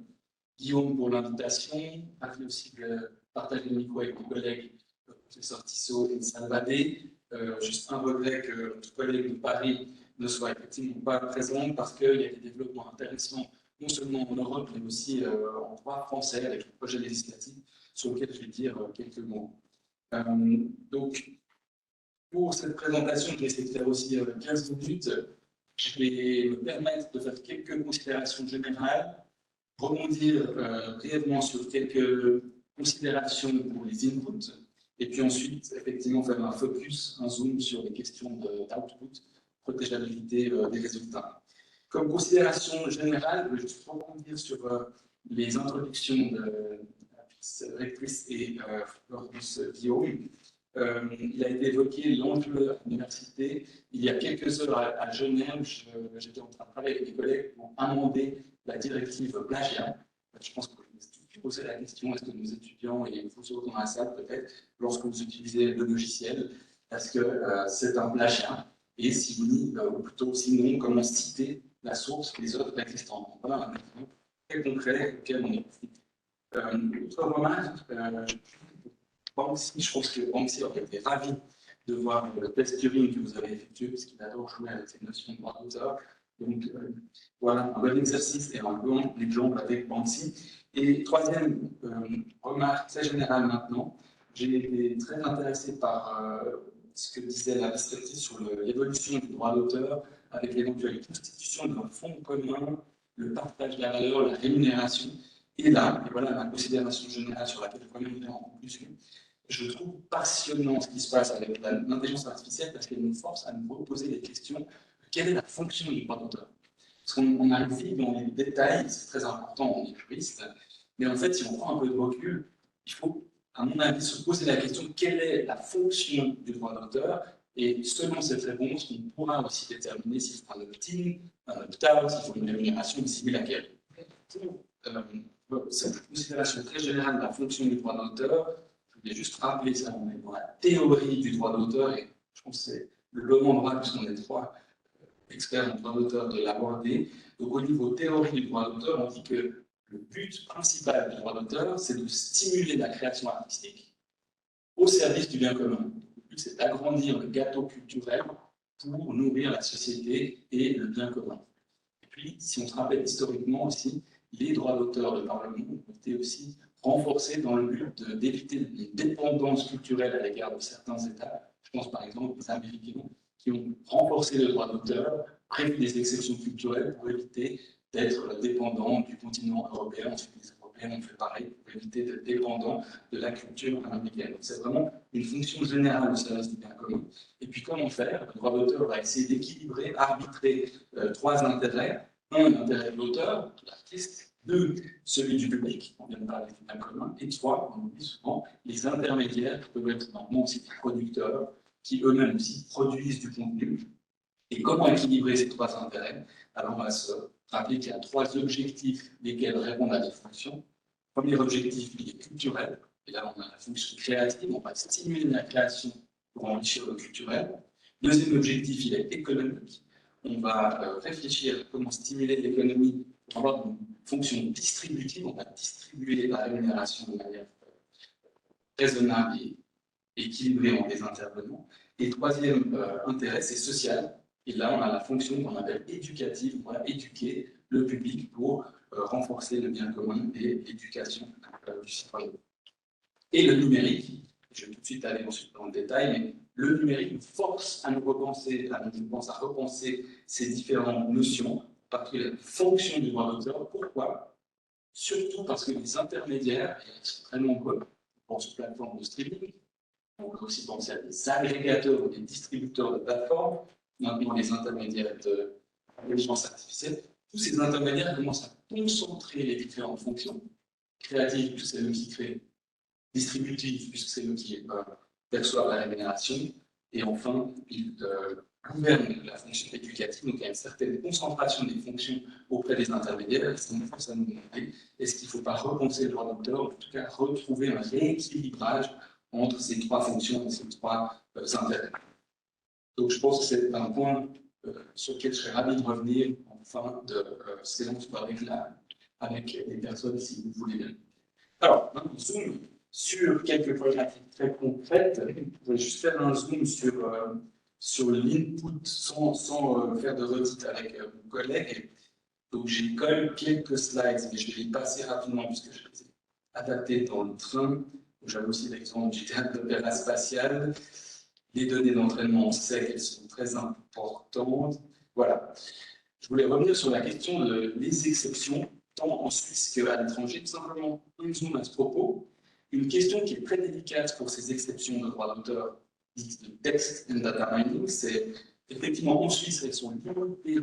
Guillaume pour l'invitation. Merci aussi de partager le micro avec mes collègues, le professeur Tissot et Salvadé. Juste un regret que notre collègue de Paris ne soit effectivement pas présent parce qu'il y a des développements intéressants, non seulement en Europe, mais aussi en droit français avec le projet législatif sur lequel je vais dire quelques mots. Donc, pour cette présentation, je vais essayer de faire aussi 15 minutes. Je vais me permettre de faire quelques considérations générales, rebondir brièvement sur quelques considérations pour les inputs, et puis ensuite, effectivement, faire un focus, un zoom sur les questions d'output, protégeabilité des résultats. Comme considération générale, je vais juste rebondir sur les introductions de Rectrice et Florence Guillaume. Il a été évoqué l'enjeu à l'université. Il y a quelques heures à Genève, j'étais en train de travailler avec mes collègues pour amender la directive plagiat. Je pense que je me suis posé la question, est-ce que nos étudiants et vous autres dans la salle peut-être, lorsque vous utilisez le logiciel, est-ce que c'est un plagiat? Et si oui, ou plutôt sinon, comment citer la source des œuvres existantes? Voilà un exemple très concret auquel on est. Autre remarque, Banksy, je pense que Banksy aurait été ravi de voir le test Turing que vous avez effectué, parce qu'il adore jouer avec cette notion de droit d'auteur. Donc, voilà, un bon exercice et un bon exemple avec Banksy. Et troisième remarque très générale maintenant, j'ai été très intéressé par ce que disait la vice-rectrice sur l'évolution du droit d'auteur avec l'éventuelle constitution d'un fonds commun, le partage de la valeur, la rémunération. Et là, et voilà ma considération générale sur laquelle je reviendrai en conclusion, je trouve passionnant ce qui se passe avec l'intelligence artificielle parce qu'elle nous force à nous reposer les questions. Quelle est la fonction du droit d'auteur? Parce qu'on arrive vite dans les détails, c'est très important, on est juriste, mais en fait, si on prend un peu de recul, il faut, à mon avis, se poser la question quelle est la fonction du droit d'auteur? Et selon cette réponse, on pourra aussi déterminer s'il faut un opt-in, un opt-out, s'il faut une rémunération, une cible laquelle. Cette considération très générale de la fonction du droit d'auteur, je voulais juste rappeler ça, on est dans la théorie du droit d'auteur, et je pense que c'est le bon endroit, puisqu'on est trois experts en droit d'auteur, de l'aborder. Donc au niveau théorie du droit d'auteur, on dit que le but principal du droit d'auteur, c'est de stimuler la création artistique au service du bien commun. Le but, c'est d'agrandir le gâteau culturel pour nourrir la société et le bien commun. Et puis, si on se rappelle historiquement aussi, les droits d'auteur de par le monde ont été aussi renforcés dans le but d'éviter une dépendance culturelle à l'égard de certains États. Je pense par exemple aux Américains qui ont renforcé le droit d'auteur, prévu des exceptions culturelles pour éviter d'être dépendants du continent européen. Ensuite, les Européens ont fait pareil pour éviter d'être dépendants de la culture américaine. Donc, c'est vraiment une fonction générale au service du bien commun. Et puis, comment faire? Le droit d'auteur va essayer d'équilibrer, arbitrer trois intérêts. Un, l'intérêt de l'auteur, de l'artiste. Deux, celui du public, on vient de parler du bien commun. Et trois, on oublie souvent, les intermédiaires qui peuvent être normalement aussi des producteurs, qui eux-mêmes aussi produisent du contenu. Et comment équilibrer ces trois intérêts? Alors, on va se rappeler qu'il y a trois objectifs desquels répondent à des fonctions. Premier objectif, il est culturel. Et là, on a la fonction créative. On va stimuler la création pour enrichir le culturel. Deuxième objectif, il est économique. On va réfléchir à comment stimuler l'économie pour avoir une fonction distributive. On va distribuer la rémunération de manière raisonnable et équilibrée entre les intervenants. Et troisième intérêt, c'est social. Et là, on a la fonction qu'on appelle éducative. On va éduquer le public pour renforcer le bien commun et l'éducation du citoyen. Et le numérique, je vais tout de suite aller ensuite dans le détail, mais le numérique nous force à nous repenser, à repenser ces différentes notions, parce que la fonction du droit d'auteur, pourquoi? Surtout parce que les intermédiaires, et ils sont très nombreux, on pense aux plateformes de streaming, on peut aussi penser à des agrégateurs ou des distributeurs de plateformes, maintenant les intermédiaires de l'intelligence artificielle, tous ces intermédiaires commencent à concentrer les différentes fonctions, créatives, puisque c'est eux qui créent, distributives, puisque c'est eux qui perçoivent la rémunération, et enfin, ils gouvernent la fonction éducative, donc il y a une certaine concentration des fonctions auprès des intermédiaires, et ça nous force à nous demander, est-ce qu'il ne faut pas repenser le droit d'auteur, ou en tout cas retrouver un rééquilibrage entre ces trois fonctions et ces trois intérêts. Donc je pense que c'est un point sur lequel je serais ravi de revenir en fin de séance avec les personnes, si vous voulez bien. Alors, maintenant, zoom sur quelques problématiques très concrètes. Je vais juste faire un zoom sur l'input sans faire de redite avec mon collègue. Donc j'ai quand même quelques slides, mais je vais y passer rapidement puisque je les ai adaptés dans le train. J'avais aussi l'exemple du théâtre d'opéra spatial. Les données d'entraînement, on sait qu'elles sont très importantes. Voilà. Je voulais revenir sur la question des exceptions, tant en Suisse qu'à l'étranger. Tout simplement, un zoom à ce propos. Une question qui est très délicate pour ces exceptions de droit d'auteur dites de text and data mining, c'est effectivement en Suisse, elles sont limitées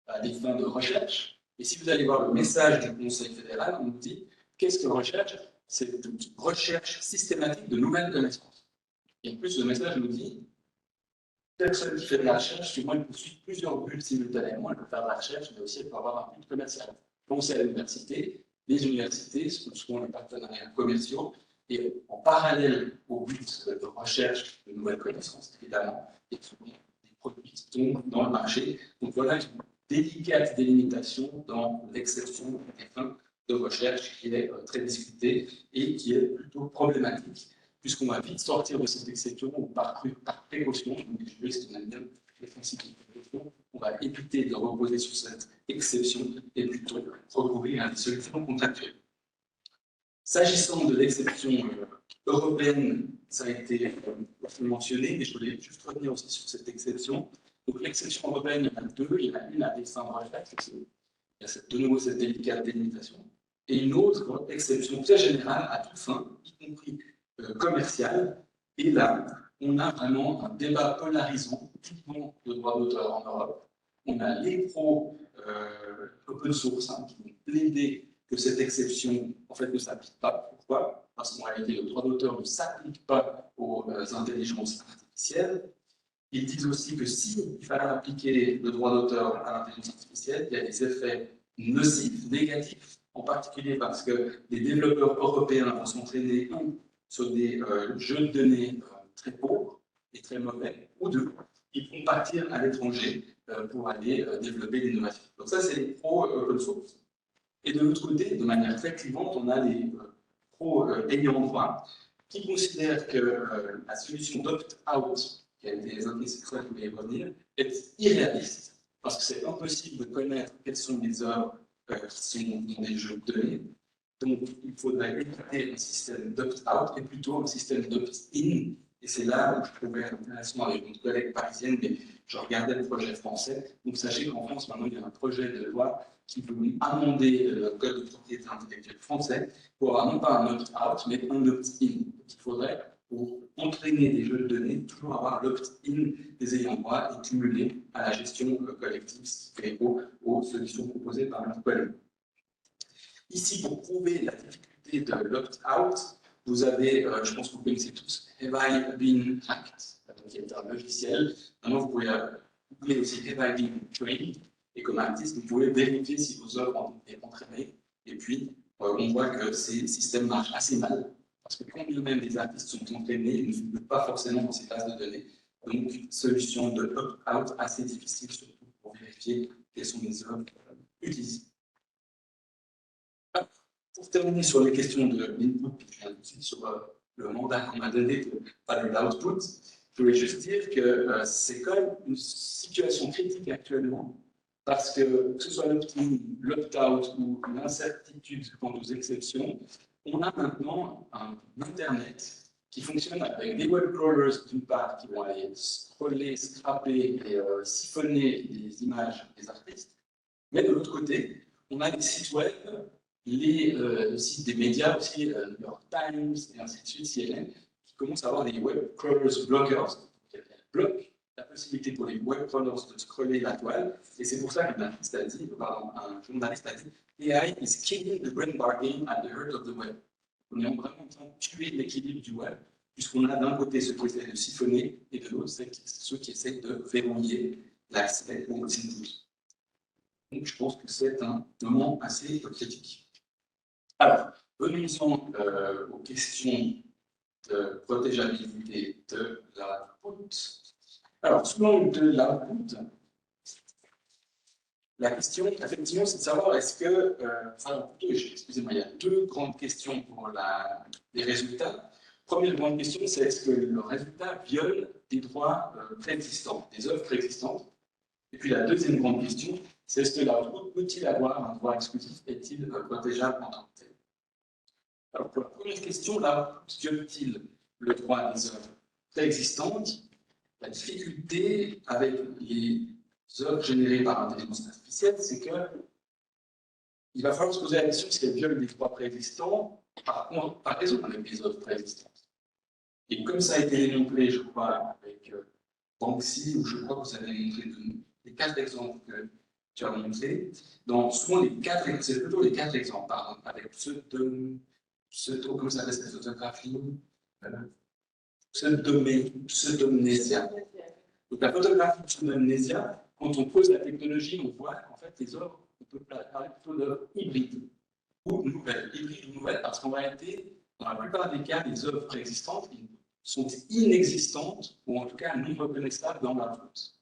à des fins de recherche. Et si vous allez voir le message du Conseil fédéral, on nous dit qu'est-ce que recherche? C'est une recherche systématique de nouvelles connaissances. Et en plus, le message nous dit personne qui fait de la recherche, souvent il poursuit plusieurs buts simultanément. Elle peut faire de la recherche, mais aussi elle peut avoir un but commercial. Pensez à l'université. Les universités sont souvent les partenariats commerciaux. Et en parallèle au but de recherche de nouvelles connaissances, évidemment, et souvent des produits qui tombent dans le marché. Donc voilà une délicate délimitation dans l'exception des fins de recherche qui est très discutée et qui est plutôt problématique, puisqu'on va vite sortir de cette exception par précaution, donc les juristes, on aime bien les principes de précaution, on va éviter de reposer sur cette exception et plutôt recourir à des solutions contractuelles. S'agissant de l'exception européenne, ça a été mentionné, mais je voulais juste revenir aussi sur cette exception. Donc l'exception européenne, il y en a deux. Il y en a une à des fins de recherche, il y a de nouveau cette délicate délimitation, et une autre exception très générale à toute fin, y compris commerciale. Et là, on a vraiment un débat polarisant, typiquement de droit d'auteur en Europe. On a les pros open source qui vont plaider que cette exception, en fait, ne s'applique pas. Pourquoi? Parce qu'en réalité, le droit d'auteur ne s'applique pas aux intelligences artificielles. Ils disent aussi que s'il fallait appliquer le droit d'auteur à l'intelligence artificielle, il y a des effets nocifs, négatifs, en particulier parce que les développeurs européens vont s'entraîner sur des jeux de données très pauvres et très mauvais, ou deux, ils vont partir à l'étranger pour aller développer l'innovation. Donc ça, c'est les pros open source. Et de l'autre côté, de manière très clivante, on a les pros ayant droit qui considèrent que la solution d'opt-out, qui a été évoquée cette fois, je vais y revenir, est irréaliste, parce que c'est impossible de connaître quelles sont les œuvres qui sont dans des jeux de données. Donc, il faudrait éviter un système d'opt-out et plutôt un système d'opt-in. Et c'est là où je trouvais intéressant avec notre collègue parisienne, mais je regardais le projet français. Donc, sachez qu'en France, maintenant, il y a un projet de loi qui veut amender le code de propriété intellectuelle français pour avoir non pas un opt-out, mais un opt-in. Il faudrait, pour entraîner des jeux de données, toujours avoir l'opt-in des ayants droit et cumuler à la gestion collective, ce qui fait écho aux solutions proposées par notre collègue. Ici, pour prouver la difficulté de l'opt-out, vous avez, je pense que vous connaissez tous, Have I Been Hacked, qui est un logiciel. Maintenant, vous pouvez googler aussi Have I Been Trained, et comme artiste, vous pouvez vérifier si vos œuvres ont été entraînées. Et puis, on voit que ces systèmes marchent assez mal, parce que quand bien même des artistes sont entraînés, ils ne figurent pas forcément dans ces bases de données. Donc, solution de opt-out assez difficile, surtout pour vérifier quelles sont les œuvres utilisées. Pour terminer sur les questions de l'input, puis je viens aussi sur le mandat qu'on m'a donné de parler de l'output, je voulais juste dire que c'est quand même une situation critique actuellement, parce que ce soit l'opt-in, l'opt-out ou l'incertitude quant aux exceptions, on a maintenant un Internet qui fonctionne avec des web crawlers d'une part qui vont aller scroller, scraper et siphonner les images des artistes, mais de l'autre côté, on a des sites web, les sites des médias aussi, New York Times et ainsi de suite, CNN, qui commencent à avoir des web crawlers blockers, qui bloquent la possibilité pour les web crawlers de scroller la toile, et c'est pour ça qu'un journaliste a dit AI is killing the brain bargain at the heart of the web. On est vraiment en train de tuer l'équilibre du web, puisqu'on a d'un côté ceux qui essaient de siphonner, et de l'autre ceux qui essaient de verrouiller l'accès aux inputs. Donc je pense que c'est un moment assez critique. Alors, venons-en aux questions de protégeabilité de l'output. Alors, sous l'angle de l'output, la question, effectivement, c'est de savoir est-ce que, excusez-moi, il y a deux grandes questions pour les résultats. Première grande question, c'est est-ce que le résultat viole des droits préexistants, des œuvres préexistantes? Et puis la deuxième grande question, c'est est-ce que l'output peut-il avoir un droit exclusif, est-il protégeable en tant que tel? Alors, pour la première question, l'output viole-t-il le droit des œuvres préexistantes? La difficulté avec les œuvres générées par l'intelligence artificielle, c'est qu'il va falloir se poser la question si elles violent des droits préexistants par raison avec les œuvres préexistantes. Et comme ça a été démontré, je crois, avec Banksy, ou je crois que vous avez montré les 4 exemples que tu as montrés, souvent c'est plutôt les 4 exemples, pardon, avec comment ça s'appelle cette photographie, pseudomnésia. Donc la photographie pseudomnésia, quand on pose la technologie, on voit qu'en fait les œuvres, on peut parler plutôt d'œuvres hybrides ou nouvelles. Hybrides ou nouvelles, parce qu'en réalité, dans la plupart des cas, les œuvres préexistantes sont inexistantes, ou en tout cas non reconnaissables dans l'output.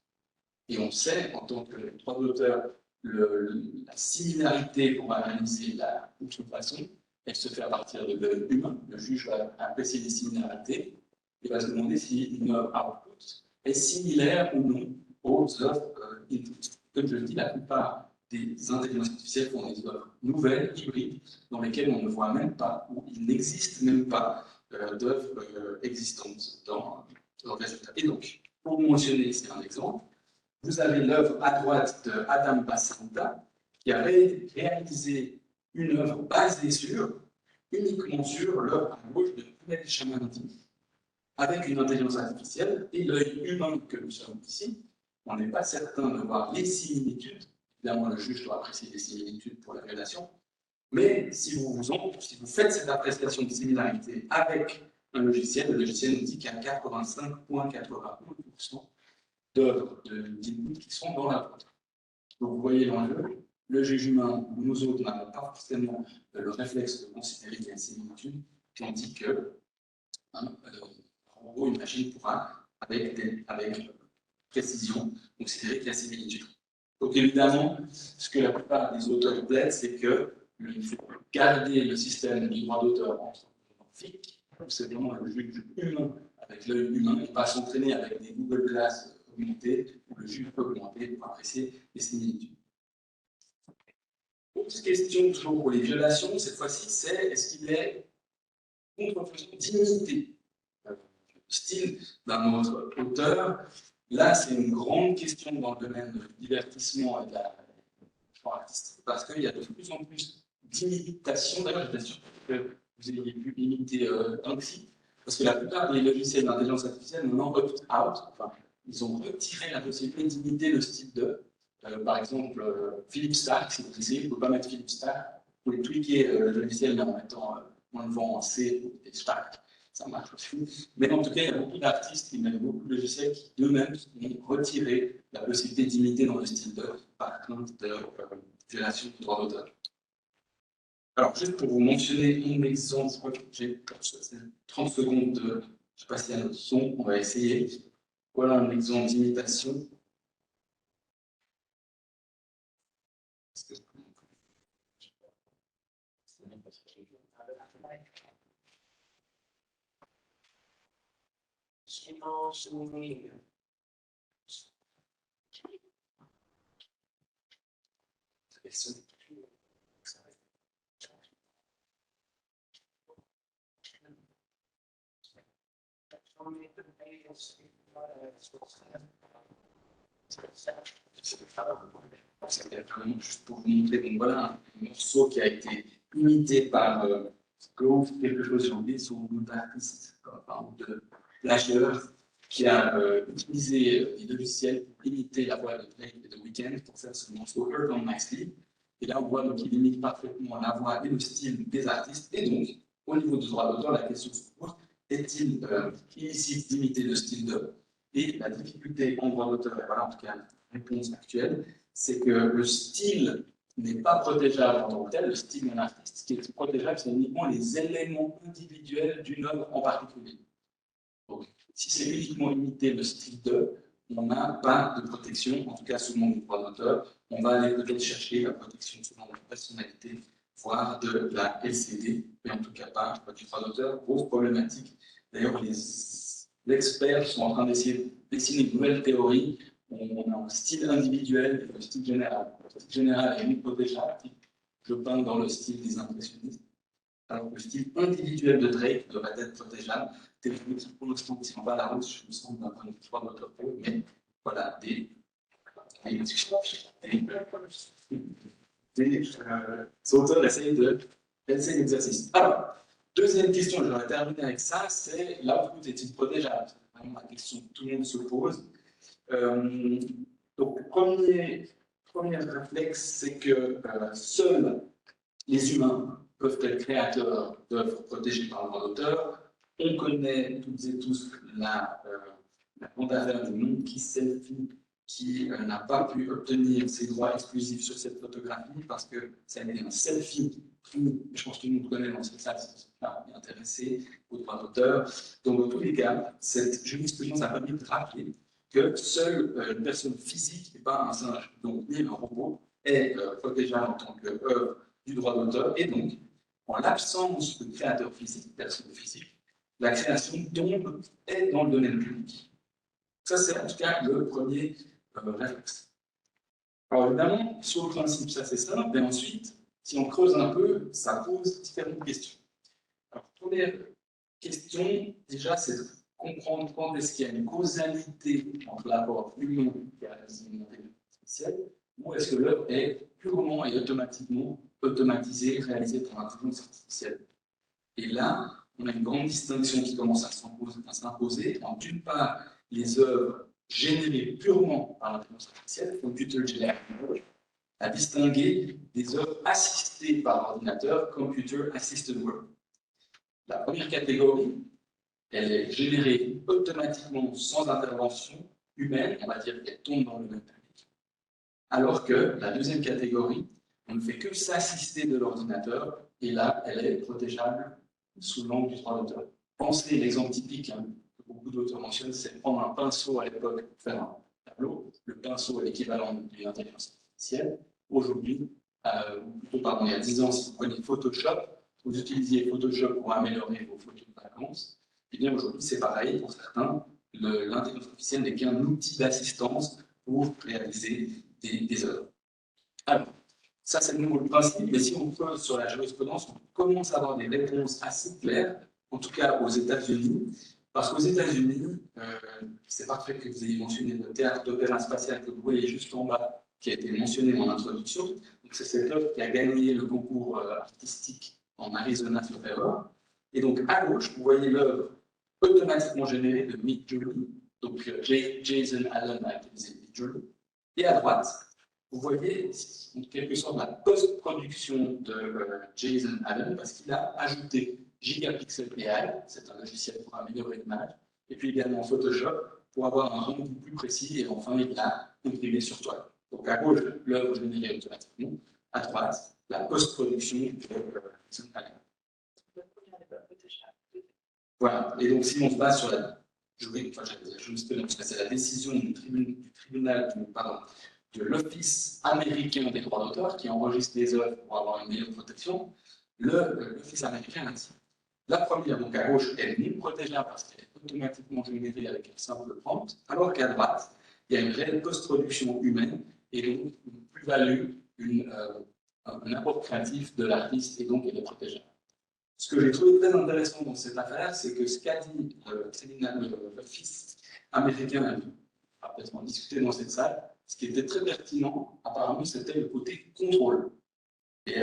Et on sait, en tant que droit d'auteur, la similarité qu'on va analyser la contrefaçon, elle se fait à partir de l'œuvre humain. Le juge va apprécier les similarités et va se demander si une œuvre output est similaire ou non aux œuvres intimes. Comme je le dis, la plupart des intelligences artificielles font des œuvres nouvelles, hybrides, dans lesquelles on ne voit même pas, ou il n'existe même pas d'œuvres existantes dans le résultat. Et donc, pour mentionner ici un exemple, vous avez l'œuvre à droite de Adam Basanta, qui a réalisé une œuvre basée uniquement sur l'œuvre à gauche de Poulel Chamandy, avec une intelligence artificielle et l'œil humain que nous sommes ici. On n'est pas certain de voir les similitudes. Évidemment, le juge doit apprécier les similitudes pour la révélation. Mais si vous faites cette appréciation de similarité avec un logiciel, le logiciel nous dit qu'il y a 85,81% d'œuvres d'input qui sont dans la boîte. Donc vous voyez l'enjeu. Le juge humain, nous autres, n'avons pas forcément le réflexe de considérer qu'il y a une similitude, tandis que un robot, une machine pourra, avec précision, considérer qu'il y a similitude. Donc évidemment, ce que la plupart des auteurs plaident, c'est qu'il faut garder le système du droit d'auteur anthropomorphique, c'est vraiment le juge humain avec l'œil humain, et pas s'entraîner avec des Google Glass augmentés, où le juge peut augmenter pour apprécier les similitudes. Autre question, toujours pour les violations, cette fois-ci, c'est est-ce qu'il est contrefaisant dignité le style d'un autre auteur? Là, c'est une grande question dans le domaine du divertissement et de la artistique, parce qu'il y a de plus en plus d'imitations. D'ailleurs, je suis sûr que vous ayez pu imiter Banksy, parce que la plupart des logiciels d'intelligence artificielle en ont opt-out, enfin, ils ont retiré la possibilité d'imiter le style de. Par exemple, Philippe Stark, si vous essayez, vous ne pouvez pas mettre Philippe Stark, vous pouvez tweaker le logiciel en le levant en C ou des Stark, ça marche aussi. Mais en tout cas, il y a beaucoup d'artistes qui mettent beaucoup de logiciels qui eux-mêmes ont retiré la possibilité d'imiter dans le style de, par crainte de violation du droit d'auteur. Alors, juste pour vous mentionner un exemple, je crois que j'ai 30 secondes de. Je ne sais pas s'il y a notre son, on va essayer. Voilà un exemple d'imitation. C'est vraiment juste pour vous montrer, donc voilà un morceau qui a été imité par Grove, quelque chose, j'ai oublié son nom d'artiste, de plagieur, qui a utilisé des logiciels pour imiter la voix de Drake et de Weeknd pour faire ce morceau Earth on My Sleeve. Et là, on voit qu'il imite parfaitement la voix et le style des artistes. Et donc, au niveau du droit d'auteur, la question se pose, est-il illicite d'imiter le style d'eux? Et la difficulté en droit d'auteur, et voilà en tout cas la réponse actuelle, c'est que le style n'est pas protégeable en tant que tel, le style d'un artiste. Ce qui est protégeable, c'est uniquement les éléments individuels d'une œuvre en particulier. Donc, si c'est uniquement imiter le style d'eux, on n'a pas de protection, en tout cas sous le nom du droit d'auteur. On va aller peut-être chercher la protection sous le nom de personnalité, voire de la LCD, mais en tout cas pas du droit d'auteur. Grosse problématique. D'ailleurs, les experts sont en train d'essayer de dessiner une nouvelle théorie. On a un style individuel et un style général. Le style général est improtégeable. Je peins dans le style des impressionnistes. Alors que le style individuel de Drake devrait être protégeable. Techniquement, pour l'instant, ne tient pas la route, je me sens d'un point de vue droit d'auteur, mais voilà, des auteurs essayent de réaliser l'exercice. Alors, deuxième question, j'aurais terminé avec ça, c'est l'output est-il protégeable? C'est vraiment la question que tout le monde se pose. Donc, premier réflexe, c'est que seuls les humains peuvent être créateurs d'œuvres protégées par le droit d'auteur. On connaît toutes et tous la grande affaire du Monkey Selfie qui n'a pas pu obtenir ses droits exclusifs sur cette photographie parce que ça a été un selfie pris, je pense que tout le monde connaît dans cette salle, pas intéressé au droit d'auteur. Donc, dans tous les cas, cette jurisprudence a permis de rappeler que seule une personne physique, et pas un singe, donc ni un robot, est protégeable en tant qu'œuvre du droit d'auteur, et donc, en l'absence de créateur physique, personne physique, la création tombe est dans le domaine public. Ça, c'est en tout cas le premier réflexe. Alors évidemment, sur le principe, ça c'est simple, et ensuite, si on creuse un peu, ça pose différentes questions. Alors, première question, déjà, c'est de comprendre quand est-ce qu'il y a une causalité entre l'apport humain et la décision artificielle, ou est-ce que l'œuvre est purement et automatiquement automatisée, réalisée par l'intelligence artificielle. Et là, on a une grande distinction qui commence à s'imposer entre, d'une part, les œuvres générées purement par l'intelligence artificielle, computer generated, à distinguer des œuvres assistées par l'ordinateur, computer assisted work. La première catégorie, elle est générée automatiquement sans intervention humaine, on va dire qu'elle tombe dans le domaine public, alors que la deuxième catégorie, on ne fait que s'assister de l'ordinateur, et là, elle est protégeable sous l'angle du droit d'auteur. Pensez l'exemple typique que beaucoup d'auteurs mentionnent, c'est prendre un pinceau à l'époque pour faire un tableau. Le pinceau est l'équivalent d'une intelligence artificielle. Aujourd'hui, ou plutôt pardon, il y a 10 ans, si vous prenez Photoshop, vous utilisiez Photoshop pour améliorer vos photos de vacances, et bien aujourd'hui c'est pareil pour certains, l'intelligence artificielle n'est qu'un outil d'assistance pour réaliser des œuvres. Alors, ça c'est le principe, mais si on creuse sur la jurisprudence, on commence à avoir des réponses assez claires, en tout cas aux États-Unis, parce qu'aux États-Unis, c'est parfait que vous ayez mentionné le théâtre d'opéra spatial que vous voyez juste en bas, qui a été mentionné en introduction. Donc c'est cette œuvre qui a gagné le concours artistique en Arizona sauf erreur. Et donc à gauche, vous voyez l'œuvre automatiquement générée de Midjourney, donc Jason Allen a utilisé Midjourney. Et à droite, vous voyez en quelque sorte la post-production de Jason Allen, parce qu'il a ajouté Gigapixel AI, c'est un logiciel pour améliorer l'image, et puis également Photoshop pour avoir un rendu plus précis, et enfin il a imprimé sur toile. Donc à gauche, l'œuvre générée automatiquement, à droite, la post-production de Jason Allen. Voilà, et donc si on se base sur la jurisprudence, c'est la décision du tribunal, de l'Office américain des droits d'auteur qui enregistre les œuvres pour avoir une meilleure protection, l'Office américain a dit. La première, donc à gauche, elle est non protégeable parce qu'elle est automatiquement générée avec un simple prompt, alors qu'à droite, il y a une réelle post-production humaine et donc une plus-value, un apport créatif de l'artiste et donc elle est protégeable. Ce que j'ai trouvé très intéressant dans cette affaire, c'est que ce qu'a dit l'Office américain, on va peut-être en discuter dans cette salle, ce qui était très pertinent, apparemment, c'était le côté contrôle. Et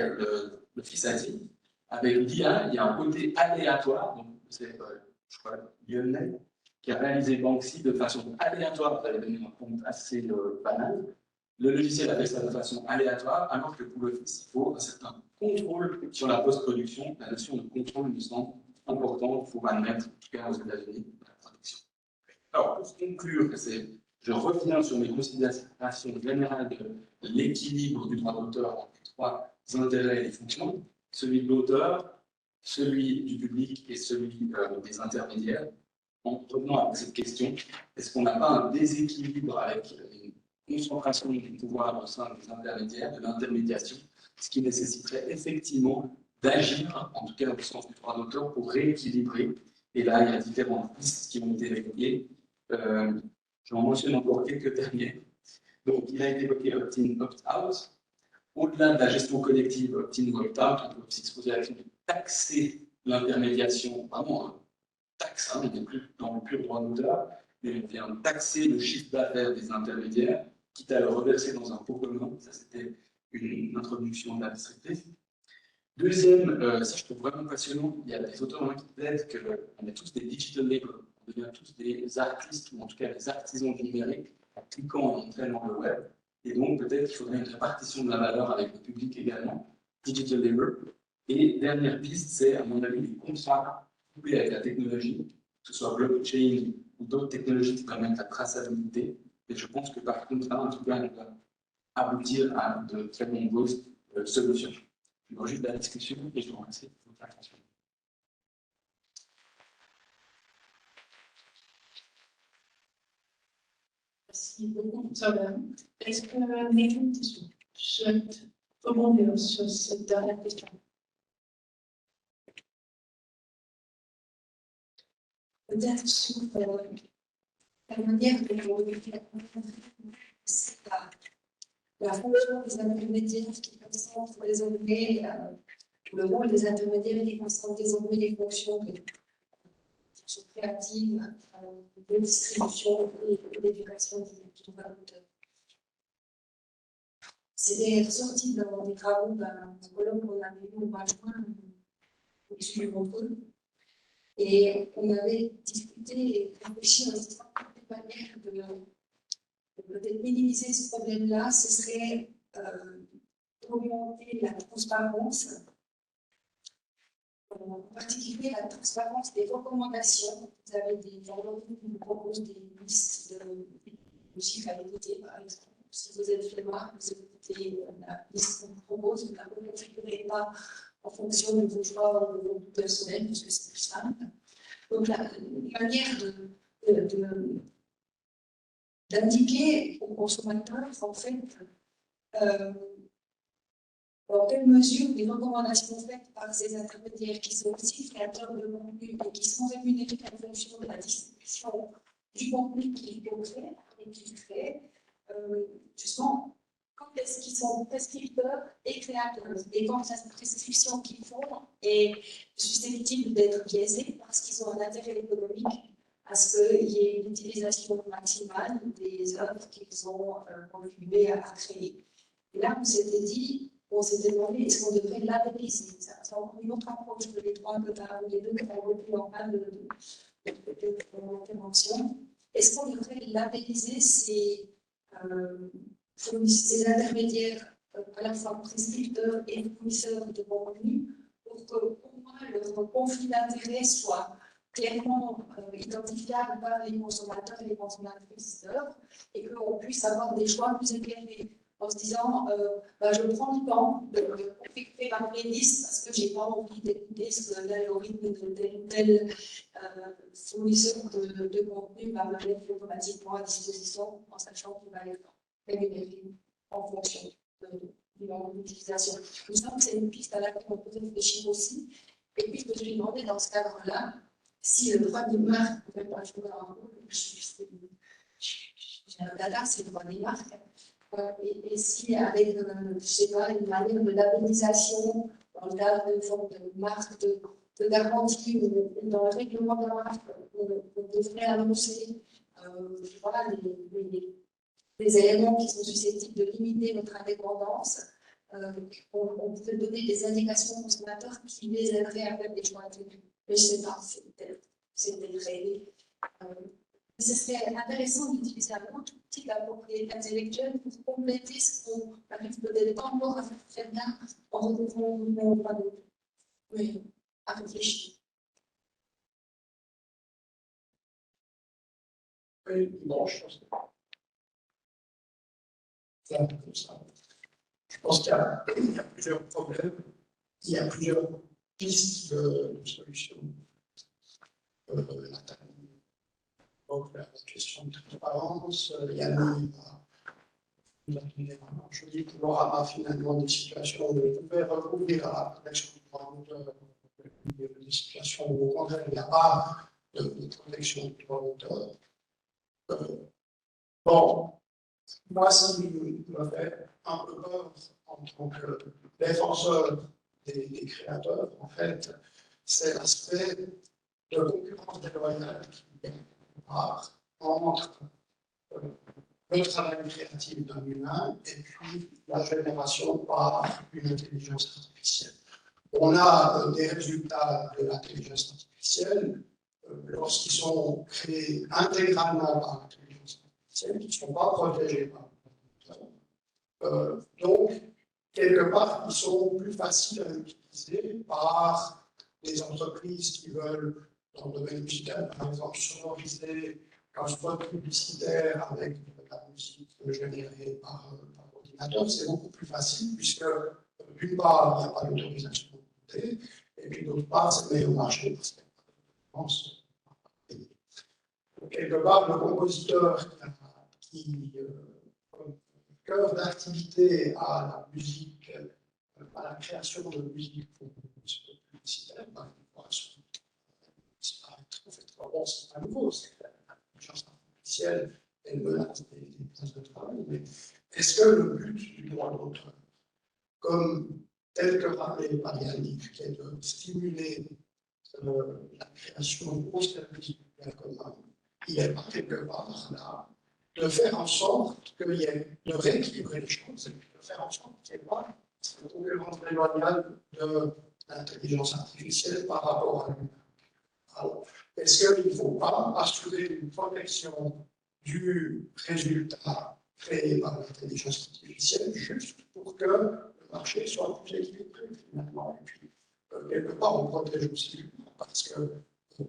l'Office a dit, avec l'IA, il y a un côté aléatoire, donc c'est, je crois, Lionel, qui a réalisé Banksy de façon aléatoire, vous allez donner un compte assez banal. Le logiciel a fait ça de façon aléatoire, alors que pour l'Office, il faut un certain contrôle sur la post-production. La notion de contrôle me semble importante pour admettre, en tout cas aux États-Unis, la protection. Alors, pour conclure, je reviens sur mes considérations générales de l'équilibre du droit d'auteur entre les trois intérêts et les fonctions, celui de l'auteur, celui du public et celui des intermédiaires. En revenant à cette question, est-ce qu'on n'a pas un déséquilibre avec une concentration du pouvoir au sein des intermédiaires, de l'intermédiation, ce qui nécessiterait effectivement d'agir, en tout cas au sens du droit d'auteur, pour rééquilibrer. Et là, il y a différentes pistes qui ont été évoquées. J'en mentionne encore quelques derniers. Donc, il a été évoqué opt-in, opt-out. Au-delà de la gestion collective, opt-in ou opt-out, on peut aussi se poser la question de taxer l'intermédiation, vraiment taxe, on n'est plus dans le pur droit d'auteur, mais on vient taxer le chiffre d'affaires des intermédiaires, quitte à le reverser dans un pot commun. Ça, c'était une introduction de la distributrice. Deuxième, ça je trouve vraiment passionnant, il y a des auteurs qui plaident qu'on est tous des digital laborers, on devient tous des artistes, ou en tout cas des artisans du numérique, en cliquant et en entraînant le web. Et donc peut-être qu'il faudrait une répartition de la valeur avec le public également, digital labor. Et dernière piste, c'est à mon avis les contrats couplés avec la technologie, que ce soit blockchain ou d'autres technologies qui permettent la traçabilité. Et je pense que par contre, là, en tout cas, on va aboutir à de très nombreuses solutions. Je vous rejoins de la discussion et je vous remercie pour votre attention. Merci beaucoup, Samuel. Est-ce que les gens souhaitent rebondir sur cette dernière question? Peut-être sur la manière dont c'est la fonction des intermédiaires qui concentrent désormais, le rôle des intermédiaires qui concentrent désormais les fonctions créatives, de distribution et d'éducation du valeur. C'est ressorti dans des travaux d'un colloque qu'on avait eu au mois de juin, au-dessus du Montreux. Et on avait discuté et réfléchi en se disant que la manière de peut-être minimiser ce problème-là, ce serait d'augmenter la transparence, en particulier la transparence des recommandations. Vous avez des organismes qui vous proposent des listes de chiffres à écouter, par exemple. Si vous êtes flemmard, vous écoutez la liste qu'on vous propose, vous ne la reconfigurez pas en fonction de vos choix ou de vos personnels, parce que c'est plus simple. Donc, la manière d'indiquer aux consommateurs, en fait, dans quelle mesure les recommandations faites par ces intermédiaires qui sont aussi créateurs de contenu et qui sont rémunérés en fonction de la distribution du contenu qu'ils créent et qu'ils créent, justement, quand est-ce qu'ils sont prescripteurs et créateurs, et quand la prescription qu'ils font est susceptible d'être biaisée parce qu'ils ont un intérêt économique à ce qu'il y ait une utilisation maximale des œuvres qu'ils ont contribué à créer. Et là, on s'était dit, on s'était demandé, est-ce qu'on devrait labelliser? C'est encore une autre approche que les trois que tu as, les deux qui ont repris en fin de mon intervention. Est-ce qu'on devrait labelliser ces intermédiaires, à la fois prescripteurs et fournisseurs de contenu, pour que, pour moi, leur conflit d'intérêts soit clairement identifiable par les consommateurs et les consommatrices d'œuvres, et qu'on puisse avoir des choix plus éclairés, en se disant je prends le temps de configurer ma playlist parce que je n'ai pas envie d'écouter ce que l'algorithme de tel ou tel fournisseur de contenu va me mettre automatiquement à disposition, en sachant qu'il va être rémunéré en fonction du nombre d'utilisation. Il me semble que c'est une piste à laquelle on peut réfléchir aussi. Et puis, je me suis demandé dans ce cadre-là si le droit de marque pouvait pas jouer un rôle. J'ai un dada, c'est le droit des marques. Et si, avec, je ne sais pas, une manière de labellisation dans le cadre d'une forme de marque de garantie ou dans le règlement de la marque, on devrait annoncer voilà, les éléments qui sont susceptibles de limiter notre indépendance. On peut donner des indications aux consommateurs qui les aideraient à faire des choix intelligents. Mais je ne sais pas, c'est peut-être rêvé. Ce serait intéressant d'utiliser un autre outil de la propriété intellectuelle pour compléter ce qu'on arrive peut-être pas encore à faire bien en retrouvant pas d'autres. Oui, à réfléchir. Oui, bon, je pense que c'est un peu comme ça. Je pense qu'il y a plusieurs problèmes, il y a plusieurs pistes de solutions. Donc, la question de transparence, il y a un joli panorama finalement des situations où on pouvait recouvrir à la protection du droit d'auteur, des situations où au contraire il n'y a pas de protection du droit d'auteur. Bon, moi, ce qui me fait un peu peur en tant que défenseur des créateurs, en fait, c'est l'aspect de concurrence déloyale qui entre le travail créatif d'un humain et puis la génération par une intelligence artificielle. On a des résultats de l'intelligence artificielle lorsqu'ils sont créés intégralement par l'intelligence artificielle, qui ne sont pas protégés par le donc, quelque part, ils sont plus faciles à utiliser par des entreprises qui veulent, dans le domaine musical, par exemple, sonoriser un spot publicitaire avec de la musique générée par ordinateur. C'est beaucoup plus facile puisque, d'une part, il n'y a pas d'autorisation de côté, et puis d'autre part, c'est meilleur marché parce que quelque part, le compositeur qui cœur d'activité à la musique, à la création de musique pour publicitaire, c'est pas nouveau, c'est l'intelligence artificielle elle menace des places de travail, mais est-ce que le but du droit d'auteur, comme tel que rappelé par Yannick, qui est de stimuler la création au service du bien commun, il n'est pas quelque part là de faire en sorte qu'il y ait, de rééquilibrer les choses, de faire en sorte qu'il n'y ait pas cette concurrence déloyale de l'intelligence artificielle par rapport à l'humain. Alors, est-ce qu'il ne faut pas assurer une protection du résultat créé par l'intelligence artificielle juste pour que le marché soit plus équilibré finalement? Et puis, quelque part, on protège aussi l'humain parce que la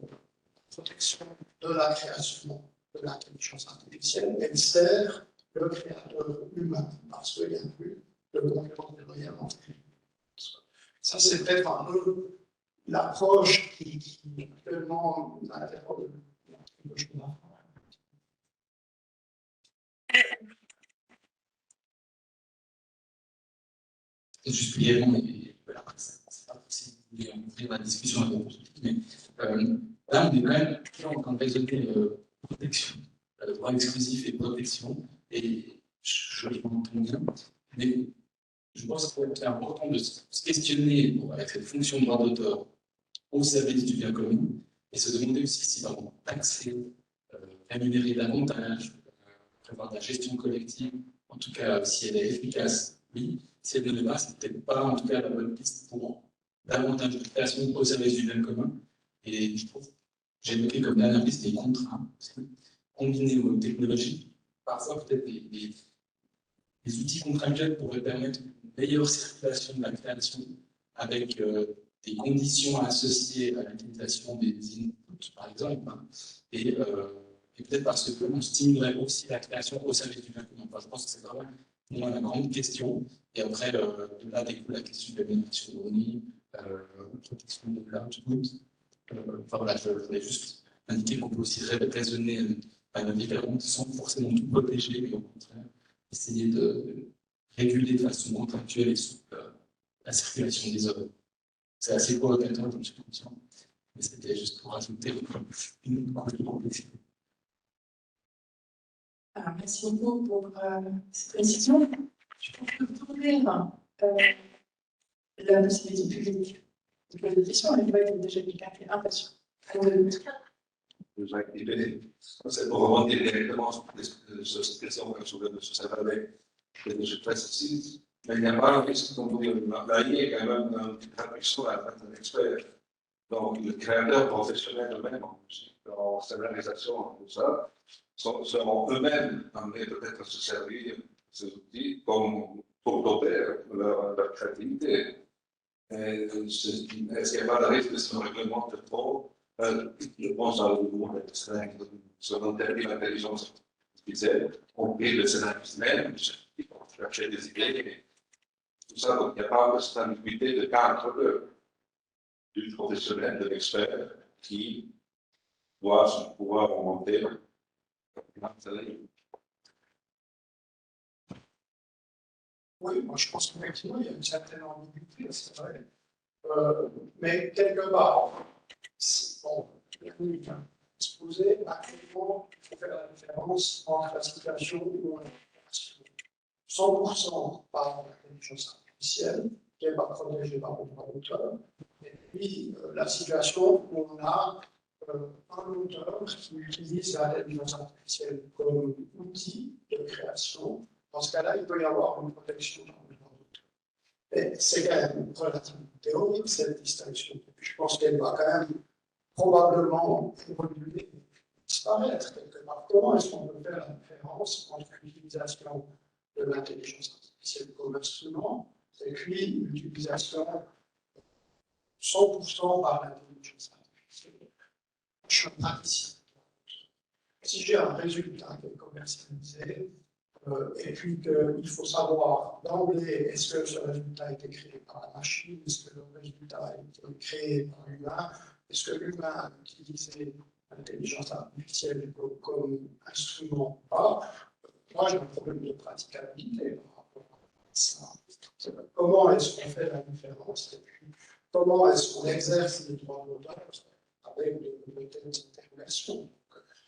protection de la création de l'intelligence artificielle, elle sert le créateur humain parce qu'il n'y a plus de concurrence déloyale entre eux. Ça, c'est peut-être un peu l'approche qui actuellement m'interroge. Juste brièvement, et voilà, c'est pas possible d'ouvrir la discussion avec vous, mais là, on est quand même toujours en train de raisonner protection, droit exclusif et protection, et je l'entends bien, mais je pense que c'est important de se questionner avec cette fonction de droit d'auteur au service du bien commun, et se demander aussi si vraiment taxer, rémunérer davantage, prévoir de la gestion collective, en tout cas si elle est efficace, oui. Si elle ne l'est pas, c'est peut-être pas en tout cas la bonne piste pour davantage de création au service du bien commun. Et je trouve, j'ai évoqué comme dernière piste des contraintes, combinés aux technologies, parfois peut-être des outils contractuels pourraient permettre une meilleure circulation de la création avec des conditions associées à l'utilisation des inputs, par exemple, hein, et peut-être parce qu'on stimulerait aussi la création au service du bien commun. Enfin, je pense que c'est vraiment moi, la grande question. Et après, de là découle la question de l'amélioration de données, protection de l'output. Enfin voilà, je voulais juste indiquer qu'on peut aussi raisonner à une différente sans forcément tout protéger, mais au contraire, essayer de réguler de façon contractuelle et souple la circulation des œuvres. C'est assez provocateur, je suis conscient, mais c'était juste pour ajouter une couche de complexité. Merci beaucoup pour cette précision. Je pense que pour ouvrir la possibilité publique de poser des questions, il va y avoir déjà quelqu'un qui est impatient. Vous activez. C'est pour rebondir directement sur cette question que sur cette année de je très précise. Mais il n'y a pas un risque, comme vous dites, là, il y a quand même une traduction à un expert. Donc, le créateur professionnel eux-mêmes, en musique, en scénarisation, tout ça, seront eux-mêmes amenés peut-être à se servir de ces outils comme pour doper leur créativité. Est-ce qu'il n'y a pas le risque de se réglementer trop? Je pense à l'ouverture de scénario, sur l'interdit l'intelligence artificielle, compris le scénariste même, qui vont chercher des idées, tout ça, donc il n'y a pas cette ambiguïté de cadre du professionnel, de l'expert, qui doit pouvoir remonter. Oui, moi je pense qu'effectivement il y a une certaine ambiguïté, c'est vrai. Mais quelque part, bon, il vient exposer à quel point il faut faire la différence entre la situation où on est 100% par l'intelligence artificielle, qui n'est pas protégée par le droit d'auteur, et puis la situation où on a un auteur qui utilise l'intelligence artificielle comme outil de création. Dans ce cas-là, il peut y avoir une protection dans le droit d'auteur. Et c'est quand même relativement théorique, cette distinction. Je pense qu'elle va quand même probablement évoluer, disparaître quelque part. Comment est-ce qu'on peut faire la différence entre l'utilisation de l'intelligence artificielle comme instrument et puis l'utilisation 100% par l'intelligence artificielle? Je suis un praticien. Si j'ai un résultat qui est commercialisé, et puis qu'il faut savoir d'emblée, est-ce que ce résultat a été créé par la machine, est-ce que le résultat a été créé par l'humain, est-ce que l'humain a utilisé l'intelligence artificielle comme instrument ou pas? Moi, j'ai un problème de praticabilité par rapport à ça. Comment est-ce qu'on fait la différence? Et puis, comment est-ce qu'on exerce les droits d'auteur avec de telles interrogations?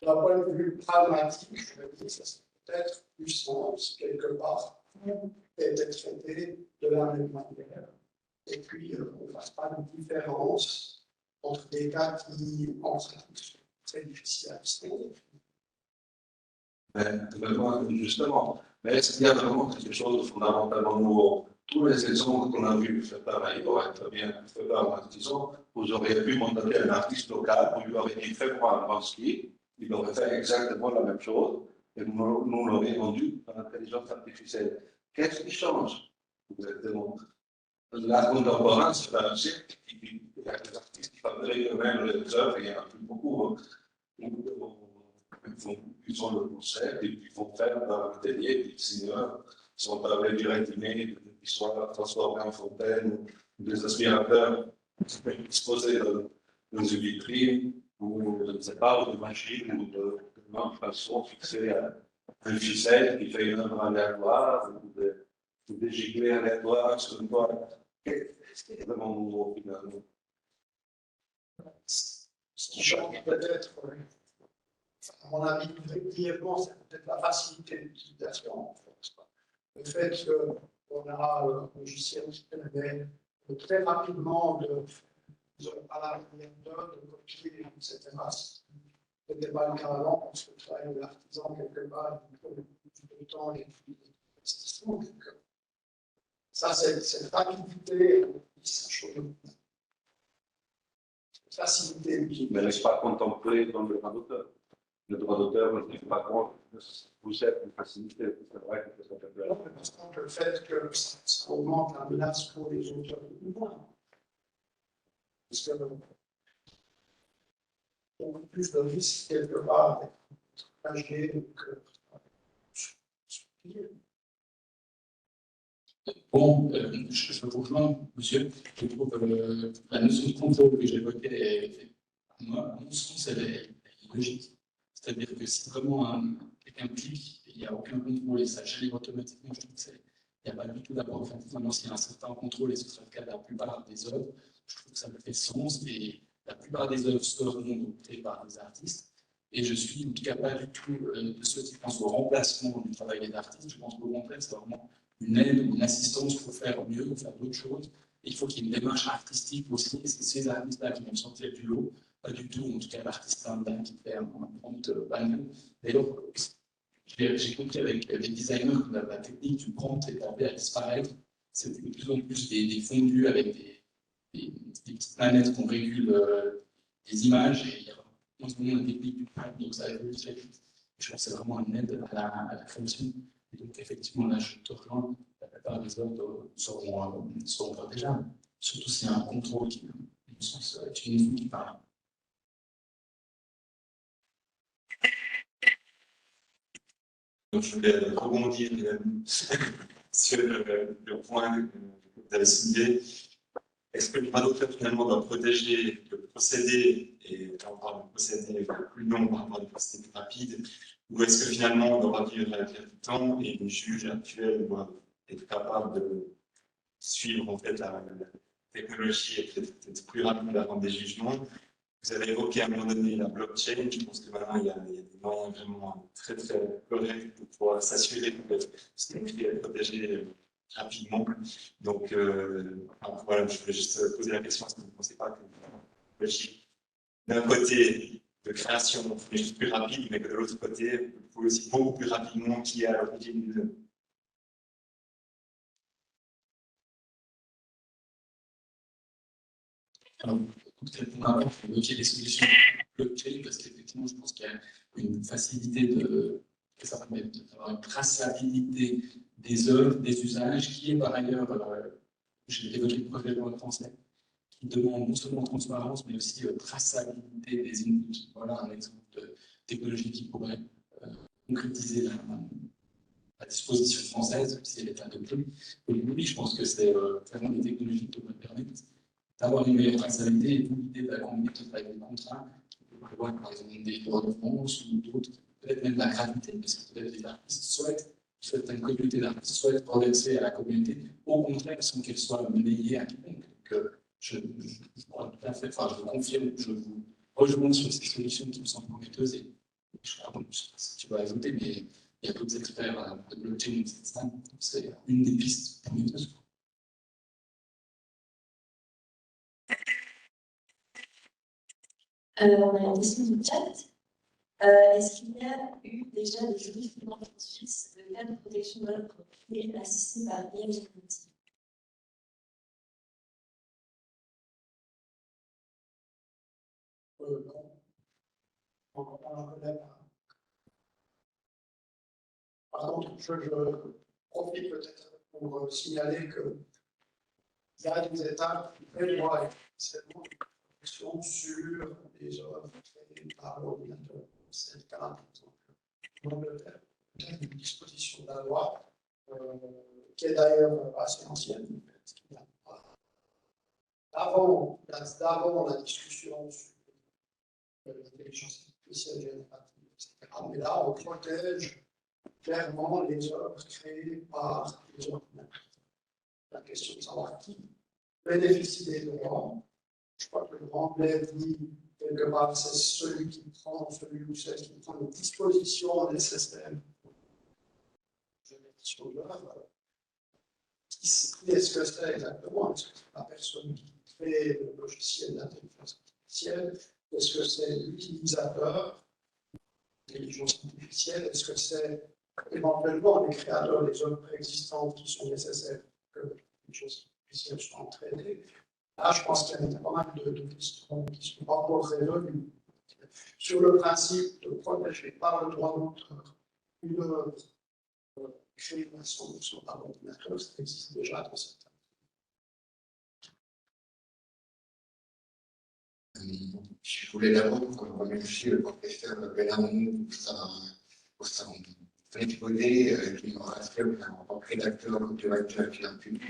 D'un point de vue pragmatique, je me dis que ça serait peut-être plus sens, quelque part, était traité de la même manière. Et puis, on ne fasse pas de différence entre des cas qui, en pratique, sont très difficiles à distinguer. Justement, mais est-ce qu'il y a vraiment quelque chose de fondamentalement nouveau? Tous les exemples qu'on a vus faits par ailleurs, très bien fait par disons, vous auriez pu monter un artiste local, vous lui avez dit fais-moi un Bansky, il aurait fait exactement la même chose, et nous l'aurions rendu par l'intelligence artificielle. Qu'est-ce qui change? Exactement. L'art contemporain, c'est un cycle qui il y a des artistes qui fabriquent eux-mêmes les œuvres, et il y en a plus beaucoup. Ils ont le concept et puis ils vont faire dans l'atelier, des designers qui sont arrivés du résumé, qui sont transformés en fontaine, ou des aspirateurs disposés dans une vitrine, ou je ne sais pas, ou de machines, ou de façon fixée à un ficelle qui fait une œuvre aléatoire, ou des giclées aléatoires sur une toile. Qu'est-ce qui est vraiment nouveau finalement? Ce qui change peut-être, à mon avis, brièvement, c'est peut-être la facilité d'utilisation. Le fait qu'on a un logiciel qui permet très rapidement à la de copier, etc. Ce n'était pas le cas avant, parce que le travail de l'artisan, quelque part, il faut plus de temps et plus d'investissement. Ça, cette rapidité, ça change. Facilité. Mais n'est-ce pas contemplé dans le droit d'auteur? Le droit d'auteur ne tient pas compte de vous êtes une facilité. C'est vrai que ça fait Non, parce que le fait que ça augmente la menace pour les auteurs de pouvoir. Parce que beaucoup plus de risques quelque part d'être plagié que. Bon, je vous rejoins, monsieur. Je trouve la notion de contrôle que j'évoquais, à mon sens, elle est logique. C'est-à-dire que si vraiment quelqu'un clique, il n'y a aucun contrôle et ça génère automatiquement, je trouve qu'il n'y a pas du tout d'abord. Enfin, finalement, s'il y a un certain contrôle, et ce sera le cas de la plupart des œuvres, je trouve que ça me fait sens. Et la plupart des œuvres seront créées par des artistes. Et je suis en tout cas pas du tout de ceux qui pensent au remplacement du travail des artistes. Je pense qu'au contraire, c'est vraiment une aide ou une assistance pour faire mieux, pour faire d'autres choses. Et il faut qu'il y ait une démarche artistique aussi. Et c'est ces artistes-là qui vont sortir du lot, pas du tout, en tout cas l'artiste lambda qui fait un prompt banal. D'ailleurs, j'ai compris avec les designers que la technique du prompt est appelée à disparaître. C'est de plus en plus des fondus avec des petites planètes qu'on régule des images. Et il y a en ce moment la technique du prompt, donc ça évolue très vite. Je pense que c'est vraiment une aide à la création. Et donc, effectivement, là, je te rejoins, la plupart des œuvres seront protégeables, surtout s'il y a un contrôle qui, dans le sens, qui parle. Donc, je voulais rebondir sur le point que vous avez soulevé. Est-ce que le droit d'auteur finalement doit protéger le procédé, et on parle de procédé plus long par rapport à des procédés plus rapides, ou est-ce que finalement on doit réduire la du temps et les juges actuels doivent être capables de suivre en fait la technologie et peut-être plus rapide à rendre des jugements? Vous avez évoqué à un moment donné la blockchain. Je pense que maintenant il y a des moyens vraiment très très corrects pour pouvoir s'assurer que ce qui est protégé rapidement. Donc voilà, je voulais juste poser la question, est-ce que vous ne pensez pas que d'un côté de création est juste plus rapide, mais que de l'autre côté, vous pouvez aussi beaucoup plus rapidement qui est à l'origine du jeu? Alors, pour ma part, il faut bloquer les solutions blockchain parce qu'effectivement, je pense qu'il y a une facilité que ça permet d'avoir une traçabilité des œuvres, des usages, qui est par ailleurs, j'ai évoqué le projet de loi français, qui demande non seulement transparence, mais aussi traçabilité des inputs. Voilà un exemple de technologie qui pourrait concrétiser la disposition française, si elle est adoptée. Aujourd'hui, je pense que c'est vraiment des technologies qui pourraient permettre d'avoir une meilleure traçabilité et l'idée de la combinaison avec des contrats, qui peut prévoir par exemple des droits de France ou d'autres, peut-être même de la gratuité, parce que peut-être les artistes souhaitent, certaines communautés d'artistes souhaitent progresser à la communauté, au contraire, sans qu'elle soit liée à quiconque. Donc, je crois tout à fait, enfin, je vous confirme, je vous rejoins sur ces solutions qui me semblent prometteuses et je sais pas si tu vas ajouter, mais il y a d'autres experts de blockchain, etc. C'est une des pistes prometteuses. On a une question du chat. Est-ce qu'il y a eu déjà des jurisprudents en Suisse de cas de protection de l'œuvre privée assistée par l'IA générative? Non. On en connaît pas. Par contre, je profite peut-être pour signaler qu'il y a des États qui prévoient essentiellement une protection sur les œuvres créées par l'ordinateur. C'est le cas, par exemple, en Angleterre. Il y a une disposition de la loi qui est d'ailleurs assez ancienne. D'avant la discussion sur l'intelligence artificielle générative, etc. Mais là, on protège clairement les œuvres créées par les ordinateurs. La question de savoir qui bénéficie des droits. Je crois que le grand anglais dit quelque part, c'est celui ou celle qui prend les dispositions nécessaires pour la gestion de l'œuvre. Qui est-ce que c'est exactement? Est-ce que c'est la personne qui crée le logiciel d'intelligence artificielle? Est-ce que c'est l'utilisateur d'intelligence artificielle? Est-ce que c'est éventuellement les créateurs des œuvres préexistantes qui sont nécessaires pour que l'intelligence artificielle soit entraînée? Là, je pense qu'il y a pas mal de questions qui ne sont pas encore résolues. Sur le principe de protéger par le droit d'auteur une œuvre créée à 100% par l'ordinateur, ça existe déjà dans certains. Je voulais d'abord remercier le professeur Bellamont pour son exposé qui m'a rassuré en tant que rédacteur culturel de la public.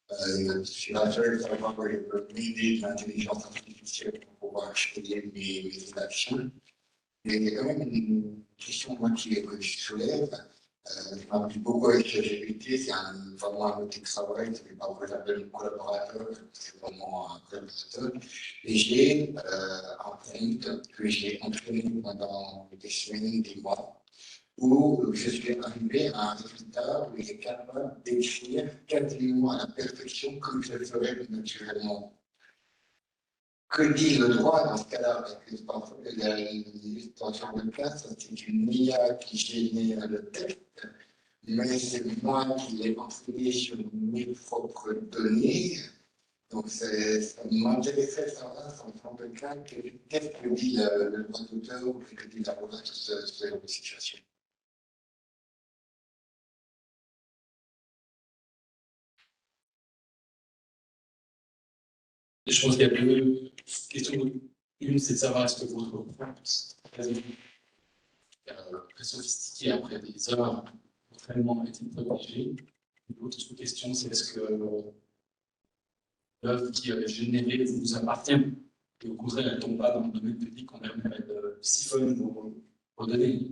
Je suis rassuré de savoir que je peux m'aider de l'intelligence artificielle pour pouvoir acheter mes rédactions. Mais il y a quand même une question moi, que je soulève. Je m'appuie beaucoup avec ChatGPT, c'est vraiment un outil de travail, ce n'est pas que j'appelle un collaborateur, c'est vraiment un collaborateur. Et j'ai un prompt que j'ai entraîné pendant des semaines, des mois, où je suis arrivé à un résultat où il est capable d'écrire quasiment à la perfection comme je le ferais naturellement. Que dit le droit dans ce cas-là? Parce que parfois, il y a dans ce genre de cas, c'est une IA qui génère le texte, mais c'est moi qui l'ai entraîné sur mes propres données. Donc, ça m'intéressait de savoir, dans ce genre de cas, qu'est-ce que dit le droit d'auteur ou que dit la loi sur ce genre de situation. Je pense qu'il y a deux questions. Une, c'est de savoir est-ce que votre prompt très sophistiqué après des heures d'entraînement a été protégé. L'autre question, c'est est-ce que l'œuvre qui est générée vous appartient et au contraire, elle ne tombe pas dans le domaine public, on elle siphonne vos données.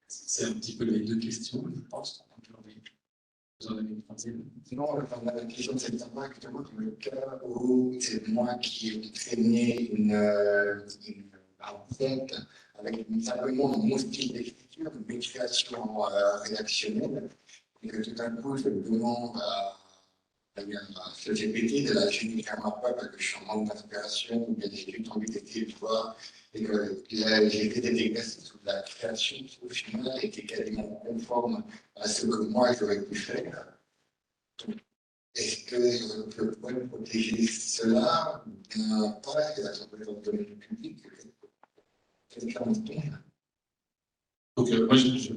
C'est un petit peu les deux questions, je pense. Vous en avez une troisième? Non, la question, c'est de savoir exactement dans le cas où c'est moi qui ai entraîné un prompt avec simplement mon style d'écriture, mes créations rédactionnelles, et que tout d'un coup, je demande à ce GPT de la générer à ma part parce que je suis en manque d'inspiration, ou bien j'ai juste envie d'essayer de voir, et que j'ai fait des exercices où la création, au final, était quasiment conforme à ce que moi, j'aurais pu faire. Est-ce que je pourrais protéger cela ou bien pas? Est-ce que ça peut être dans le domaine public? Donc, moi, je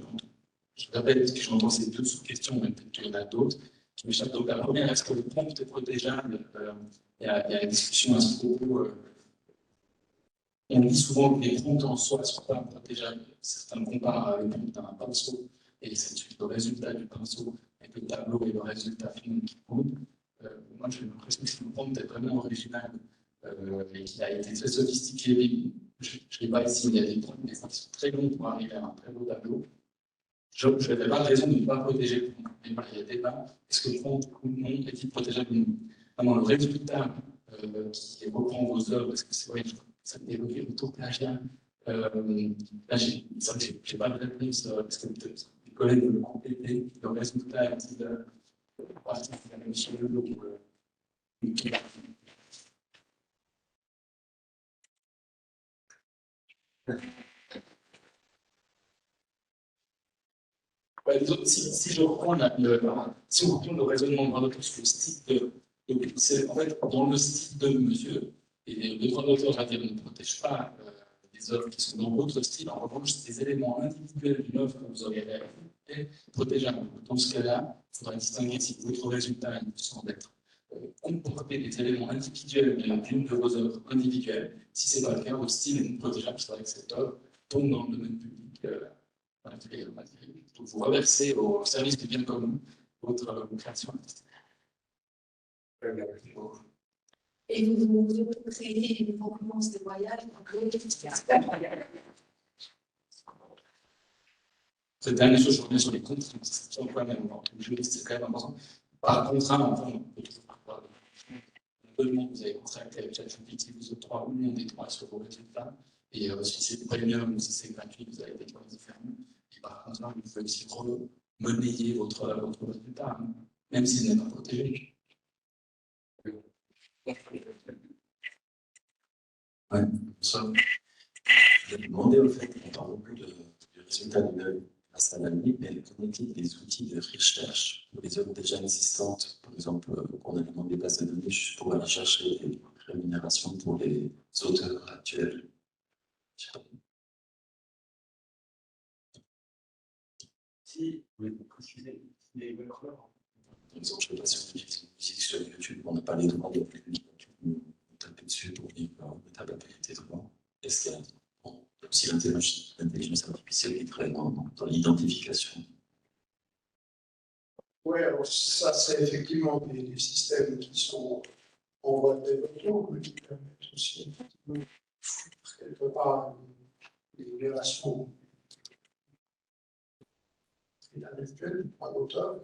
répète que j'entends ces deux sous-questions, mais peut-être qu'il y en a d'autres qui m'échappent. Donc, la première, est-ce que le prompt est protégeable? Il y a une discussion à ce propos. On dit souvent que les prompts en soi ne sont pas protégeables. Certains comparent le prompt à un pinceau et c'est le résultat du pinceau avec le tableau et le résultat final qui compte. Moi, j'ai l'impression que le prompt est vraiment original et qu'il a été très sophistiqué. Je ne l'ai pas ici, il y a des prompts, mais qui sont très longs pour arriver à un très beau tableau. Je n'avais pas raison de ne pas protéger le prompt. Mais voilà, il y a des débats. Est-ce que le prompt ou non est-il protégeable ou non? Vraiment, le résultat qui reprend vos œuvres, parce que c'est vrai, ça évoquait l'auto-plagiat, Là, j'ai pas de réponse. Est-ce que peut-être les collègues veulent compléter le résultat est-il la même chose ou Ouais, disons, si je reprends si on reprend le raisonnement de Granotor sur le style c'est en fait dans le style de monsieur, et le droit d'auteur, j'allais dire, ne protège pas les œuvres qui sont dans votre style. En revanche, c'est des éléments individuels d'une œuvre que vous aurez réalisée protégeables. Dans ce cas-là, il faudra distinguer si votre résultat semble être comporter des éléments individuels d'une de vos œuvres individuelles. Si ce n'est pas le cas, votre style est non protégeable, c'est vrai que cette œuvre tombe dans le domaine public. Donc, vous reversez au service du bien commun votre création artistique. Et vous créez une concurrence de voyage. Cette dernière chose, je reviens sur les contraintes. C'est un point même en tant que juriste, c'est quand même important. Par contrainte, enfin, vous avez contracté avec ChatGPT, vous octroie ou non des droits sur vos résultats. Et si c'est premium ou si c'est gratuit, vous avez des droits différents. Et par contre, vous pouvez aussi monnayer votre résultat, hein, même s'il n'est pas protégé. Ouais, ça. Je vais demander au fait, on parle beaucoup du résultat d'une œuvre grâce à la nuit, mais connaît-il des outils de recherche pour les œuvres déjà existantes? Par exemple, on a demandé des bases de données pour aller chercher des rémunérations pour les auteurs actuels. Si, vous pouvez préciser les workflows. Par exemple, je ne sais pas si on utilise une musique sur YouTube, on n'a pas les droits de taper dessus pour dire qu'on a la qualité de droit. Est-ce qu'il y a aussi l'intelligence artificielle qui travaille dans l'identification? Oui, alors ça, c'est effectivement des systèmes qui sont en voie de développement, mais qui permettent aussi effectivement quelque part des relations intellectuelles du droit d'auteur.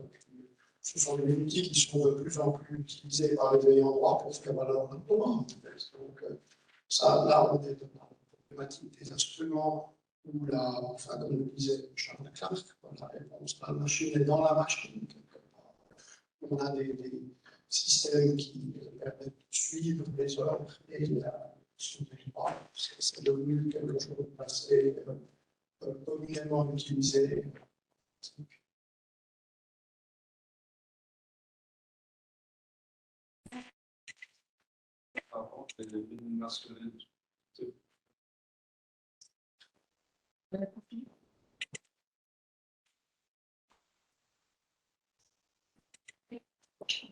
Ce sont des outils qui sont de plus en plus utilisés par les ayants droit pour faire valoir un droit. Donc, ça, là, on est dans la problématique des instruments où enfin, comme le disait Charles Clark, la réponse, la machine est dans la machine. On a des systèmes qui permettent de suivre les œuvres et c'est devenu quelque chose de assez communément utilisé.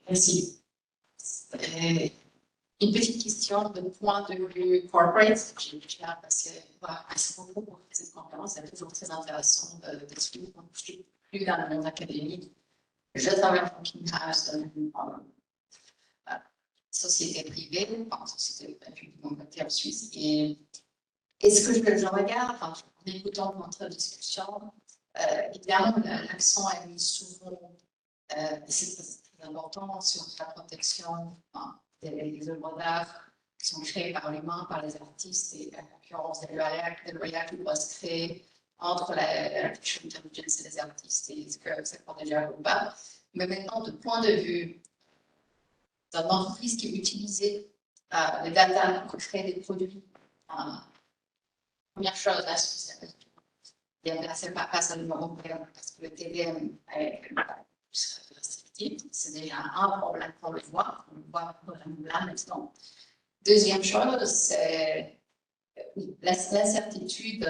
Merci. Une petite question de point de vue corporate. J'ai déjà passé assez beaucoup pour cette conférence. C'est toujours très intéressant de suivre. Je suis plus dans le monde académique. Je travaille en in-house en société privée, en société publiquement cotée en Suisse. Et ce que je regarde, en écoutant votre discussion, évidemment, l'accent est mis souvent, c'est très important, sur la protection des œuvres d'art qui sont créées par l'humain, par les artistes, et la concurrence déloyale qui doit se créer entre l'artificial intelligence et les artistes, et ce que c'est protégeable ou pas. Mais maintenant, de point de vue d'une entreprise qui utilisait les data pour créer des produits, première chose, la Suisse, c'est pas seulement européen, parce que le TDM est plus restrictif, c'est déjà un problème qu'on le voit vraiment là maintenant. Deuxième chose, c'est l'incertitude.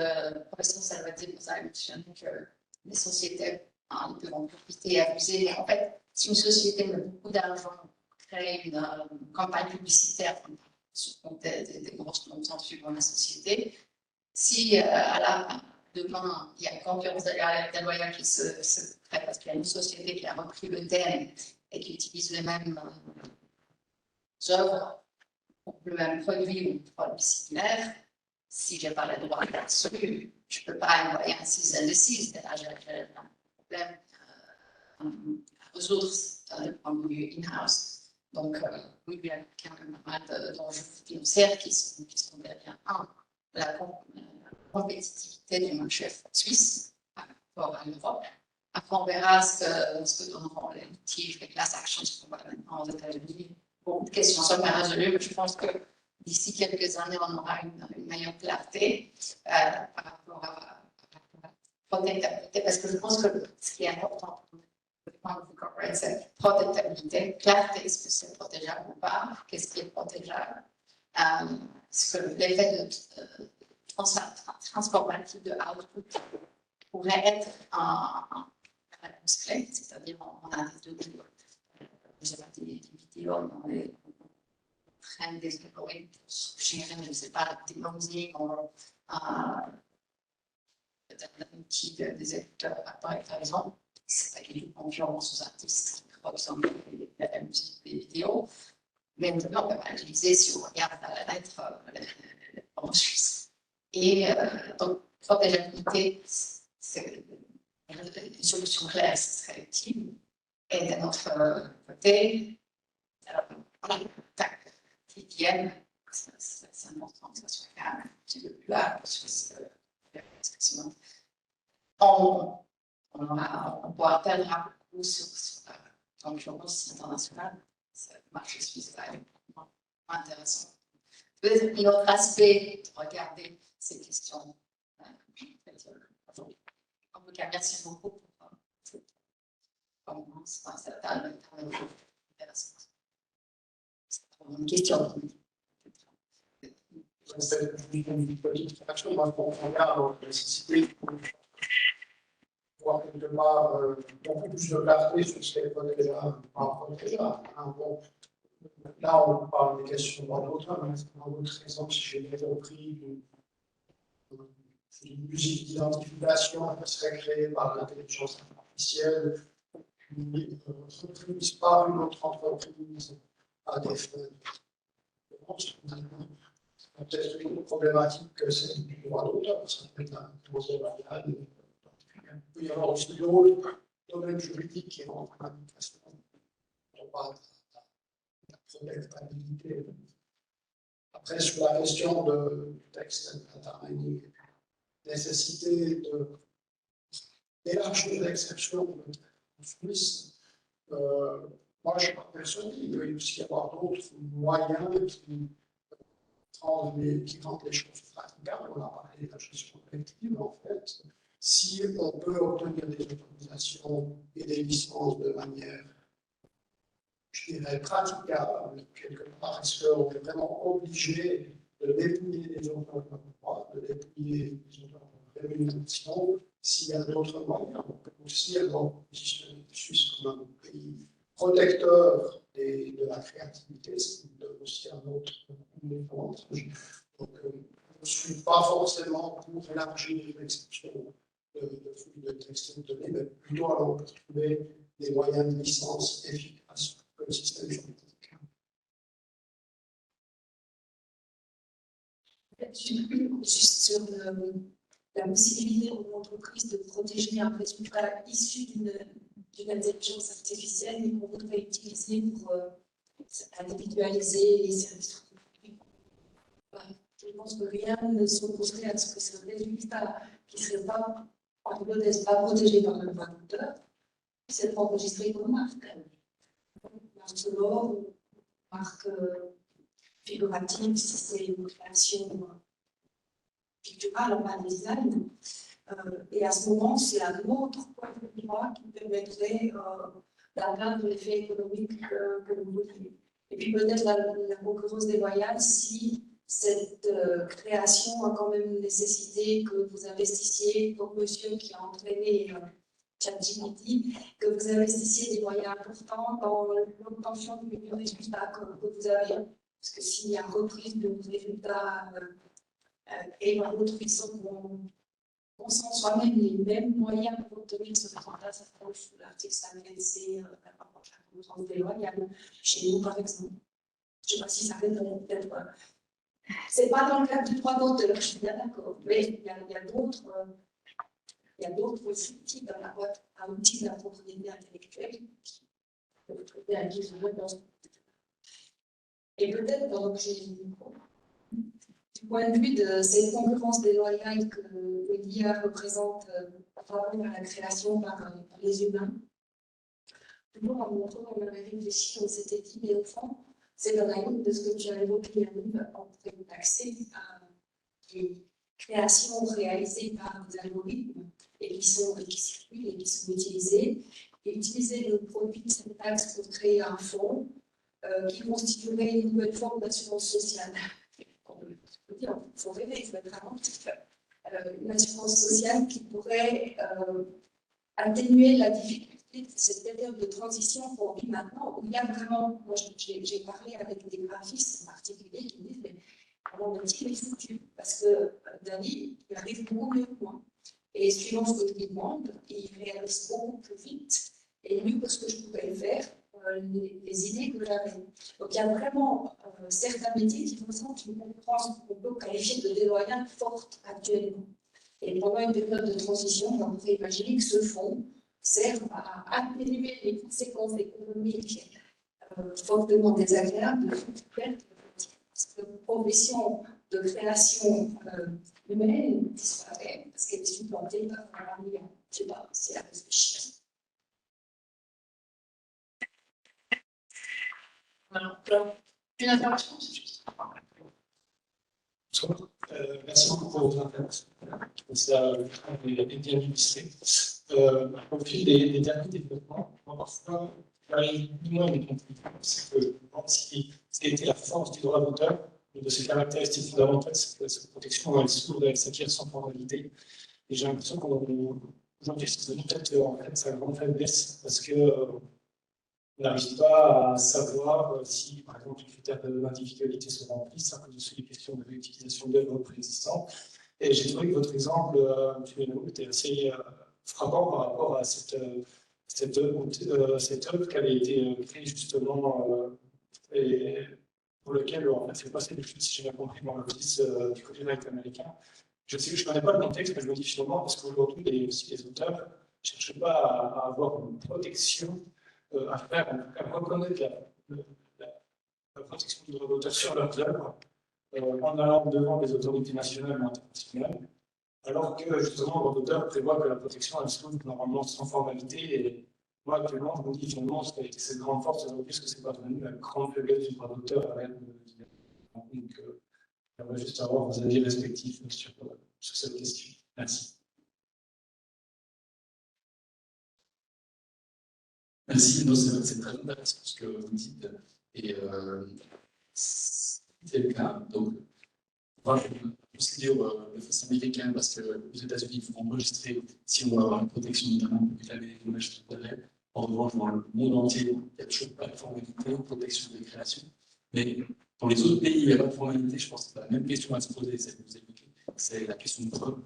Professeur Salvati vous a mentionné que les sociétés peuvent en profiter et abuser. Mais en fait, si une société met beaucoup d'argent pour créer une campagne publicitaire, des grosses montants suivant la société, si demain il y a une concurrence déloyale qui se crée parce qu'il y a une société qui a repris le thème et qui utilise les mêmes œuvres pour le même produit ou un produit similaire, si je n'ai pas le droit là-dessus, je ne peux pas envoyer un 6 and 6. Là, j'ai un problème à résoudre d'un point de vue in-house. Donc, oui, il y a quand même pas mal d'enjeux financiers qui sont derrière la compétitivité du marché suisse par rapport à l'Europe. Après, on verra ce que donneront les litiges, les class actions probablement aux États-Unis. Beaucoup de questions sont pas résolues, mais je pense que d'ici quelques années, on aura une meilleure clarté par rapport à la protectabilité, parce que je pense que ce qui est important pour le point de vue corporate, c'est protectabilité, clarté, est-ce que c'est protégeable ou pas, qu'est-ce qui est protégeable. Est-ce que l'effet de transformatif de output pourrait être un réponse clé, c'est-à-dire on a des vidéos, on train des algorithmes pour gérer, je ne sais pas, des musiques, peut-être un outil des éditeurs par exemple, c'est pas une confiance aux artistes qui ressemblent à la musique des vidéos, mais maintenant on peut utiliser si on regarde à la lettre en Suisse. Et donc, protégabilité, c'est une solution claire, ce serait utile. Et d'un autre côté, qui viennent, c'est important que ça soit un petit peu plus large, parce que sinon, on pourra perdre beaucoup sur la concurrence internationale. Le marché suisse va être moins intéressant. Peut-être un autre aspect de regarder ces questions. En tout cas, merci beaucoup pour cette commence, cette table intéressante. Une question. C'est une petite réaction. Moi, on regarde la nécessité de voir quelque part beaucoup plus de clarté sur ce qui est protégeable, pas protégeable. Bon, là, on parle des questions dans d'autres, mais dans d'autres exemples, si j'ai bien compris, une musique d'identification qui serait créée par l'intelligence artificielle, puis reprise par une autre entreprise à des fins de vente. C'est peut-être une problématique que c'est du droit d'auteur, ça peut être un clause variable. Il peut y avoir aussi d'autres domaines juridiques qui rentrent en application. On parle de la protectabilité. Après, sur la question du texte data mining, nécessité d'élargir l'exception en Suisse, moi je suis pas persuadé. Il peut aussi y avoir d'autres moyens qui rendent les choses praticables. On a parlé de la gestion collective, en fait. Si on peut obtenir des autorisations et des licences de manière, je dirais, praticable, quelque part, est-ce qu'on est vraiment obligé de dépouiller les auteurs de droit, de dépouiller les auteurs de rémunération, s'il y a d'autres moyens? On peut aussi alors positionner la Suisse comme un pays protecteur de la créativité, ce qui donne aussi un autre avantage. Donc, je ne suis pas forcément pour élargir l'exception de flux de texte et de données, mais plutôt alors pour trouver des moyens de licence efficaces pour le système juridique. Juste sur la possibilité pour l'entreprise de protéger un résultat issu d'une intelligence artificielle et qu'on voudrait utiliser pour individualiser les services publics. Je pense que rien ne s'opposerait à ce que ce résultat qui ne serait pas, en hypothèse, pas protégé par le droit d'auteur, puisse être enregistré comme marque. Marque sonore ou marque figurative, si c'est une création picturale, en bas design. Et à ce moment, c'est un autre point de droit qui permettrait d'atteindre l'effet économique que vous voulez. Et puis peut-être la concurrence déloyale si cette création a quand même nécessité que vous investissiez, comme monsieur qui a entraîné ChatGPT, que vous investissiez des moyens importants dans l'obtention du résultat que vous avez. Parce que s'il y a reprise de résultats et par d'autres façons qu'on sent soi-même les mêmes moyens pour obtenir ce résultat, ça trouve sous l'article 5NC, la concurrence déloyale, chez nous par exemple. Je ne sais pas si ça répond peut-être. Ce n'est pas dans le cadre du droit d'auteur, je suis bien d'accord, mais il y a d'autres outils dans la boîte à outils de la propriété intellectuelle qui peuvent trouver un livre dans ce. Et peut-être, donc, du point de vue de cette concurrence déloyale que l'IA représente par rapport à la création par les humains. Toujours en montrant qu'on avait réfléchi, on s'était dit, mais au fond, c'est dans la ligne de ce que tu as évoqué, Yannick, en fait d'accès à des créations réalisées par des algorithmes et qui circulent et qui sont utilisées, et utiliser le produit de cette taxe pour créer un fonds qui constituerait une nouvelle forme d'assurance sociale. Il faut rêver, il faut être romantique. Une assurance sociale qui pourrait atténuer la difficulté de cette période de transition qu'on vit maintenant, où il y a vraiment, moi j'ai parlé avec des graphistes en particulier qui me disent, mais mon métier est foutu, parce que Dani, il arrive beaucoup mieux que moi. Et suivant ce que je lui demande, il réalise beaucoup plus vite et mieux que ce que je pouvais faire, les idées que j'avais. Donc il y a vraiment certains métiers qui présentent une concurrence qu'on peut qualifier de déloyale forte actuellement. Et pendant une période de transition, on pourrait imaginer que ce fonds serve à atténuer les conséquences économiques fortement désagréables de cette profession de création humaine disparaît parce qu'elle est supplantée par un million. Je ne sais pas, c'est à réfléchir. Une intervention, c'est juste. Bonsoir. Merci beaucoup pour votre intervention. Ça est bien illustré. Au fil des derniers développements, parfois, moi, mes conclusions, c'est que si c'était la force du droit d'auteur, de ses caractéristiques fondamentales, c'est que cette protection, elle s'ouvre, elle s'acquiert sans formalité. Et j'ai l'impression qu'aujourd'hui, c'est peut-être en fait sa grande faiblesse, parce que on n'arrive pas à savoir si, par exemple, les critères d'individualité sont remplis, ça pose des questions de réutilisation d'œuvres préexistantes. Et j'ai trouvé que votre exemple, M. Lenaud, était assez frappant par rapport à cette œuvre qui avait été créée justement et pour lequel, en fait, c'est passé des choses, si j'ai bien compris, dans l'office du copyright américain. Je sais que je ne connais pas le contexte, mais je me dis finalement, parce qu'aujourd'hui, les auteurs ne cherchent pas à avoir une protection à faire, en tout cas, reconnaître la protection du droit d'auteur sur leurs œuvres en allant devant les autorités nationales ou internationales, alors que justement, le droit d'auteur prévoit que la protection, elle se trouve normalement sans formalité. Et moi, actuellement, je me dis finalement, cette grande force aujourd'hui, est-ce que ce n'est pas devenu la grande faiblesse du droit d'auteur à l'aide de donc, j'aimerais juste avoir vos avis respectifs sur cette question. Merci. Merci, c'est très intéressant ce que vous dites. Et c'est le cas. Donc, la procédure de force américaine, parce que aux États-Unis, il faut enregistrer si on va avoir une protection, notamment pour réclamer les dommages d'intérêt. En revanche, dans le monde entier, il n'y a toujours pas de formalité de protection des créations. Mais dans les autres pays, il n'y a pas de formalité. Je pense que la même question à se poser, celle que vous évoquez, c'est la question de preuve.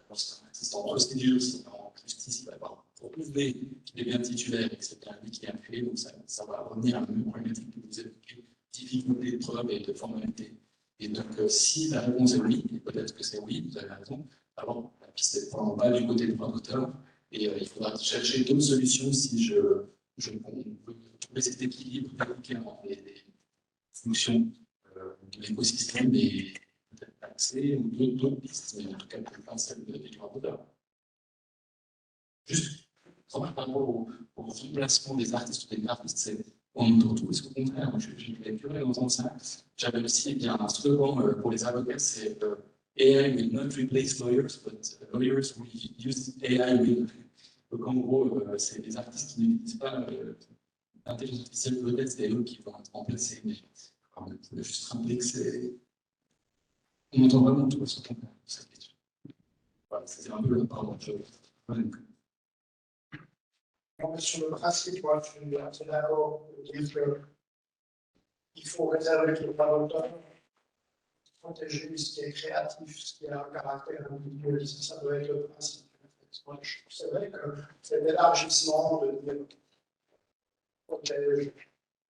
Lorsqu'un artiste en procédure, si en justice, il va avoir pour prouver qu'il est bien titulaire et que c'est bien lui qui a créé, donc ça va revenir à la même problématique que vous évoquez, difficulté de preuve et de formalité. Et donc, si la réponse est oui, et peut-être que c'est oui, vous avez raison, alors la piste est vraiment pas du côté du droit d'auteur, et il faudra chercher d'autres solutions si on veut trouver cet équilibre dans les fonctions de l'écosystème et peut-être l'accès ou d'autres pistes, mais en tout cas, pas celle des droits d'auteur. Juste, par rapport au remplacement des artistes ou des graphistes, on nous retrouve ce contraire. J'ai curieux d'entendre ça. J'avais aussi un slogan pour les avocats, c'est AI will not replace lawyers, but lawyers will use AI will. Donc en gros, c'est les artistes qui n'utilisent pas l'intelligence artificielle, peut-être c'est eux qui vont être remplacés. Mais je voulais juste rappeler que c'est. On entend vraiment tout ce contraire de cette question. Voilà, c'est un peu le pardon. Sur le principe, moi, je suis assez d'accord pour dire qu'il faut réserver le droit d'auteur, protéger ce qui est créatif, ce qui a un caractère individualiste, ça doit être le principe. C'est vrai que c'est l'élargissement de dire protège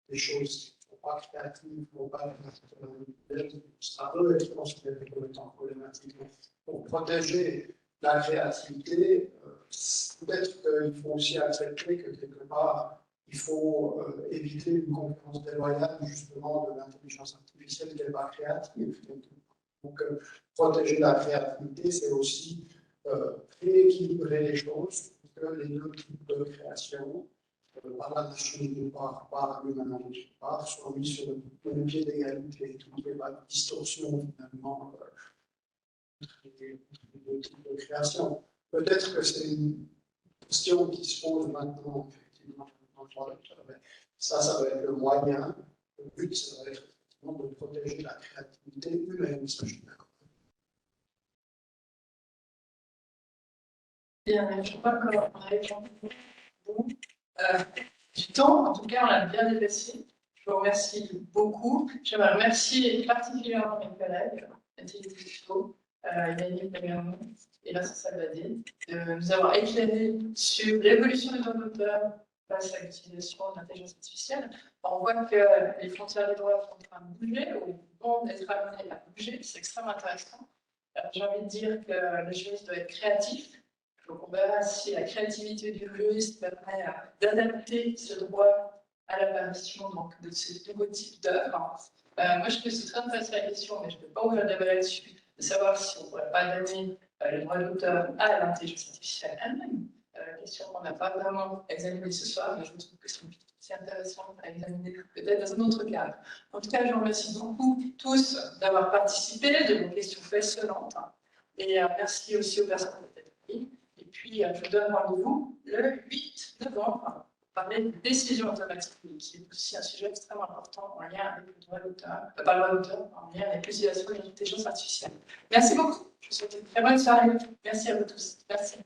des choses qui ne sont pas créatives, qui ne sont pas individuelles, ça peut être considéré comme étant problématique. Pour protéger la créativité, peut-être qu'il faut aussi accepter que quelque part, il faut éviter une concurrence déloyale justement de l'intelligence artificielle qui n'est pas créative. Donc, protéger la créativité, c'est aussi rééquilibrer les choses, que les deux types de création, par la machine d'une part, par l'humain d'autre part, soient mis sur le même pied d'égalité, qu'il n'y ait pas de distorsion finalement entre les deux types de création. Peut-être que c'est une question qui se pose maintenant, effectivement, ça va être le moyen. Le but, ça va être effectivement de protéger la créativité humaine, ça je suis d'accord. Bien, je crois qu'on a échangé du temps, en tout cas, on l'a bien dépassé. Je vous remercie beaucoup. J'aimerais remercier particulièrement mes collègues, Mathilde Foucault, Yannick Lagarnon et Vincent Salvadé, de nous avoir éclairé sur l'évolution des droits d'auteur face à l'utilisation de l'intelligence artificielle. On voit que les frontières des droits sont en train de bouger, ou vont être amenées à bouger, c'est extrêmement intéressant. J'ai envie de dire que le juriste doit être créatif. Donc, on verra si la créativité du juriste permet d'adapter ce droit à l'apparition de ce nouveau type d'œuvre. Moi, je trouve que c'est très intéressant la question, mais je ne peux pas ouvrir le débat là-dessus, de savoir si on ne pourrait pas donner le droit d'auteur à l'intelligence artificielle elle-même. Question qu'on n'a pas vraiment examinée ce soir, mais je trouve que c'est intéressant à examiner peut-être dans un autre cadre. En tout cas, je vous remercie beaucoup tous d'avoir participé, de vos questions passionnantes. Et merci aussi aux personnes qui ont été prises. Et puis, je vous donne rendez-vous le 8 novembre pour parler de décision automatique, qui est aussi un sujet extrêmement important en lien avec le droit d'auteur, pas le droit d'auteur, en lien avec l'utilisation de l'intelligence artificielle. Merci beaucoup. Je vous souhaite une très bonne soirée. Merci à vous tous. Merci.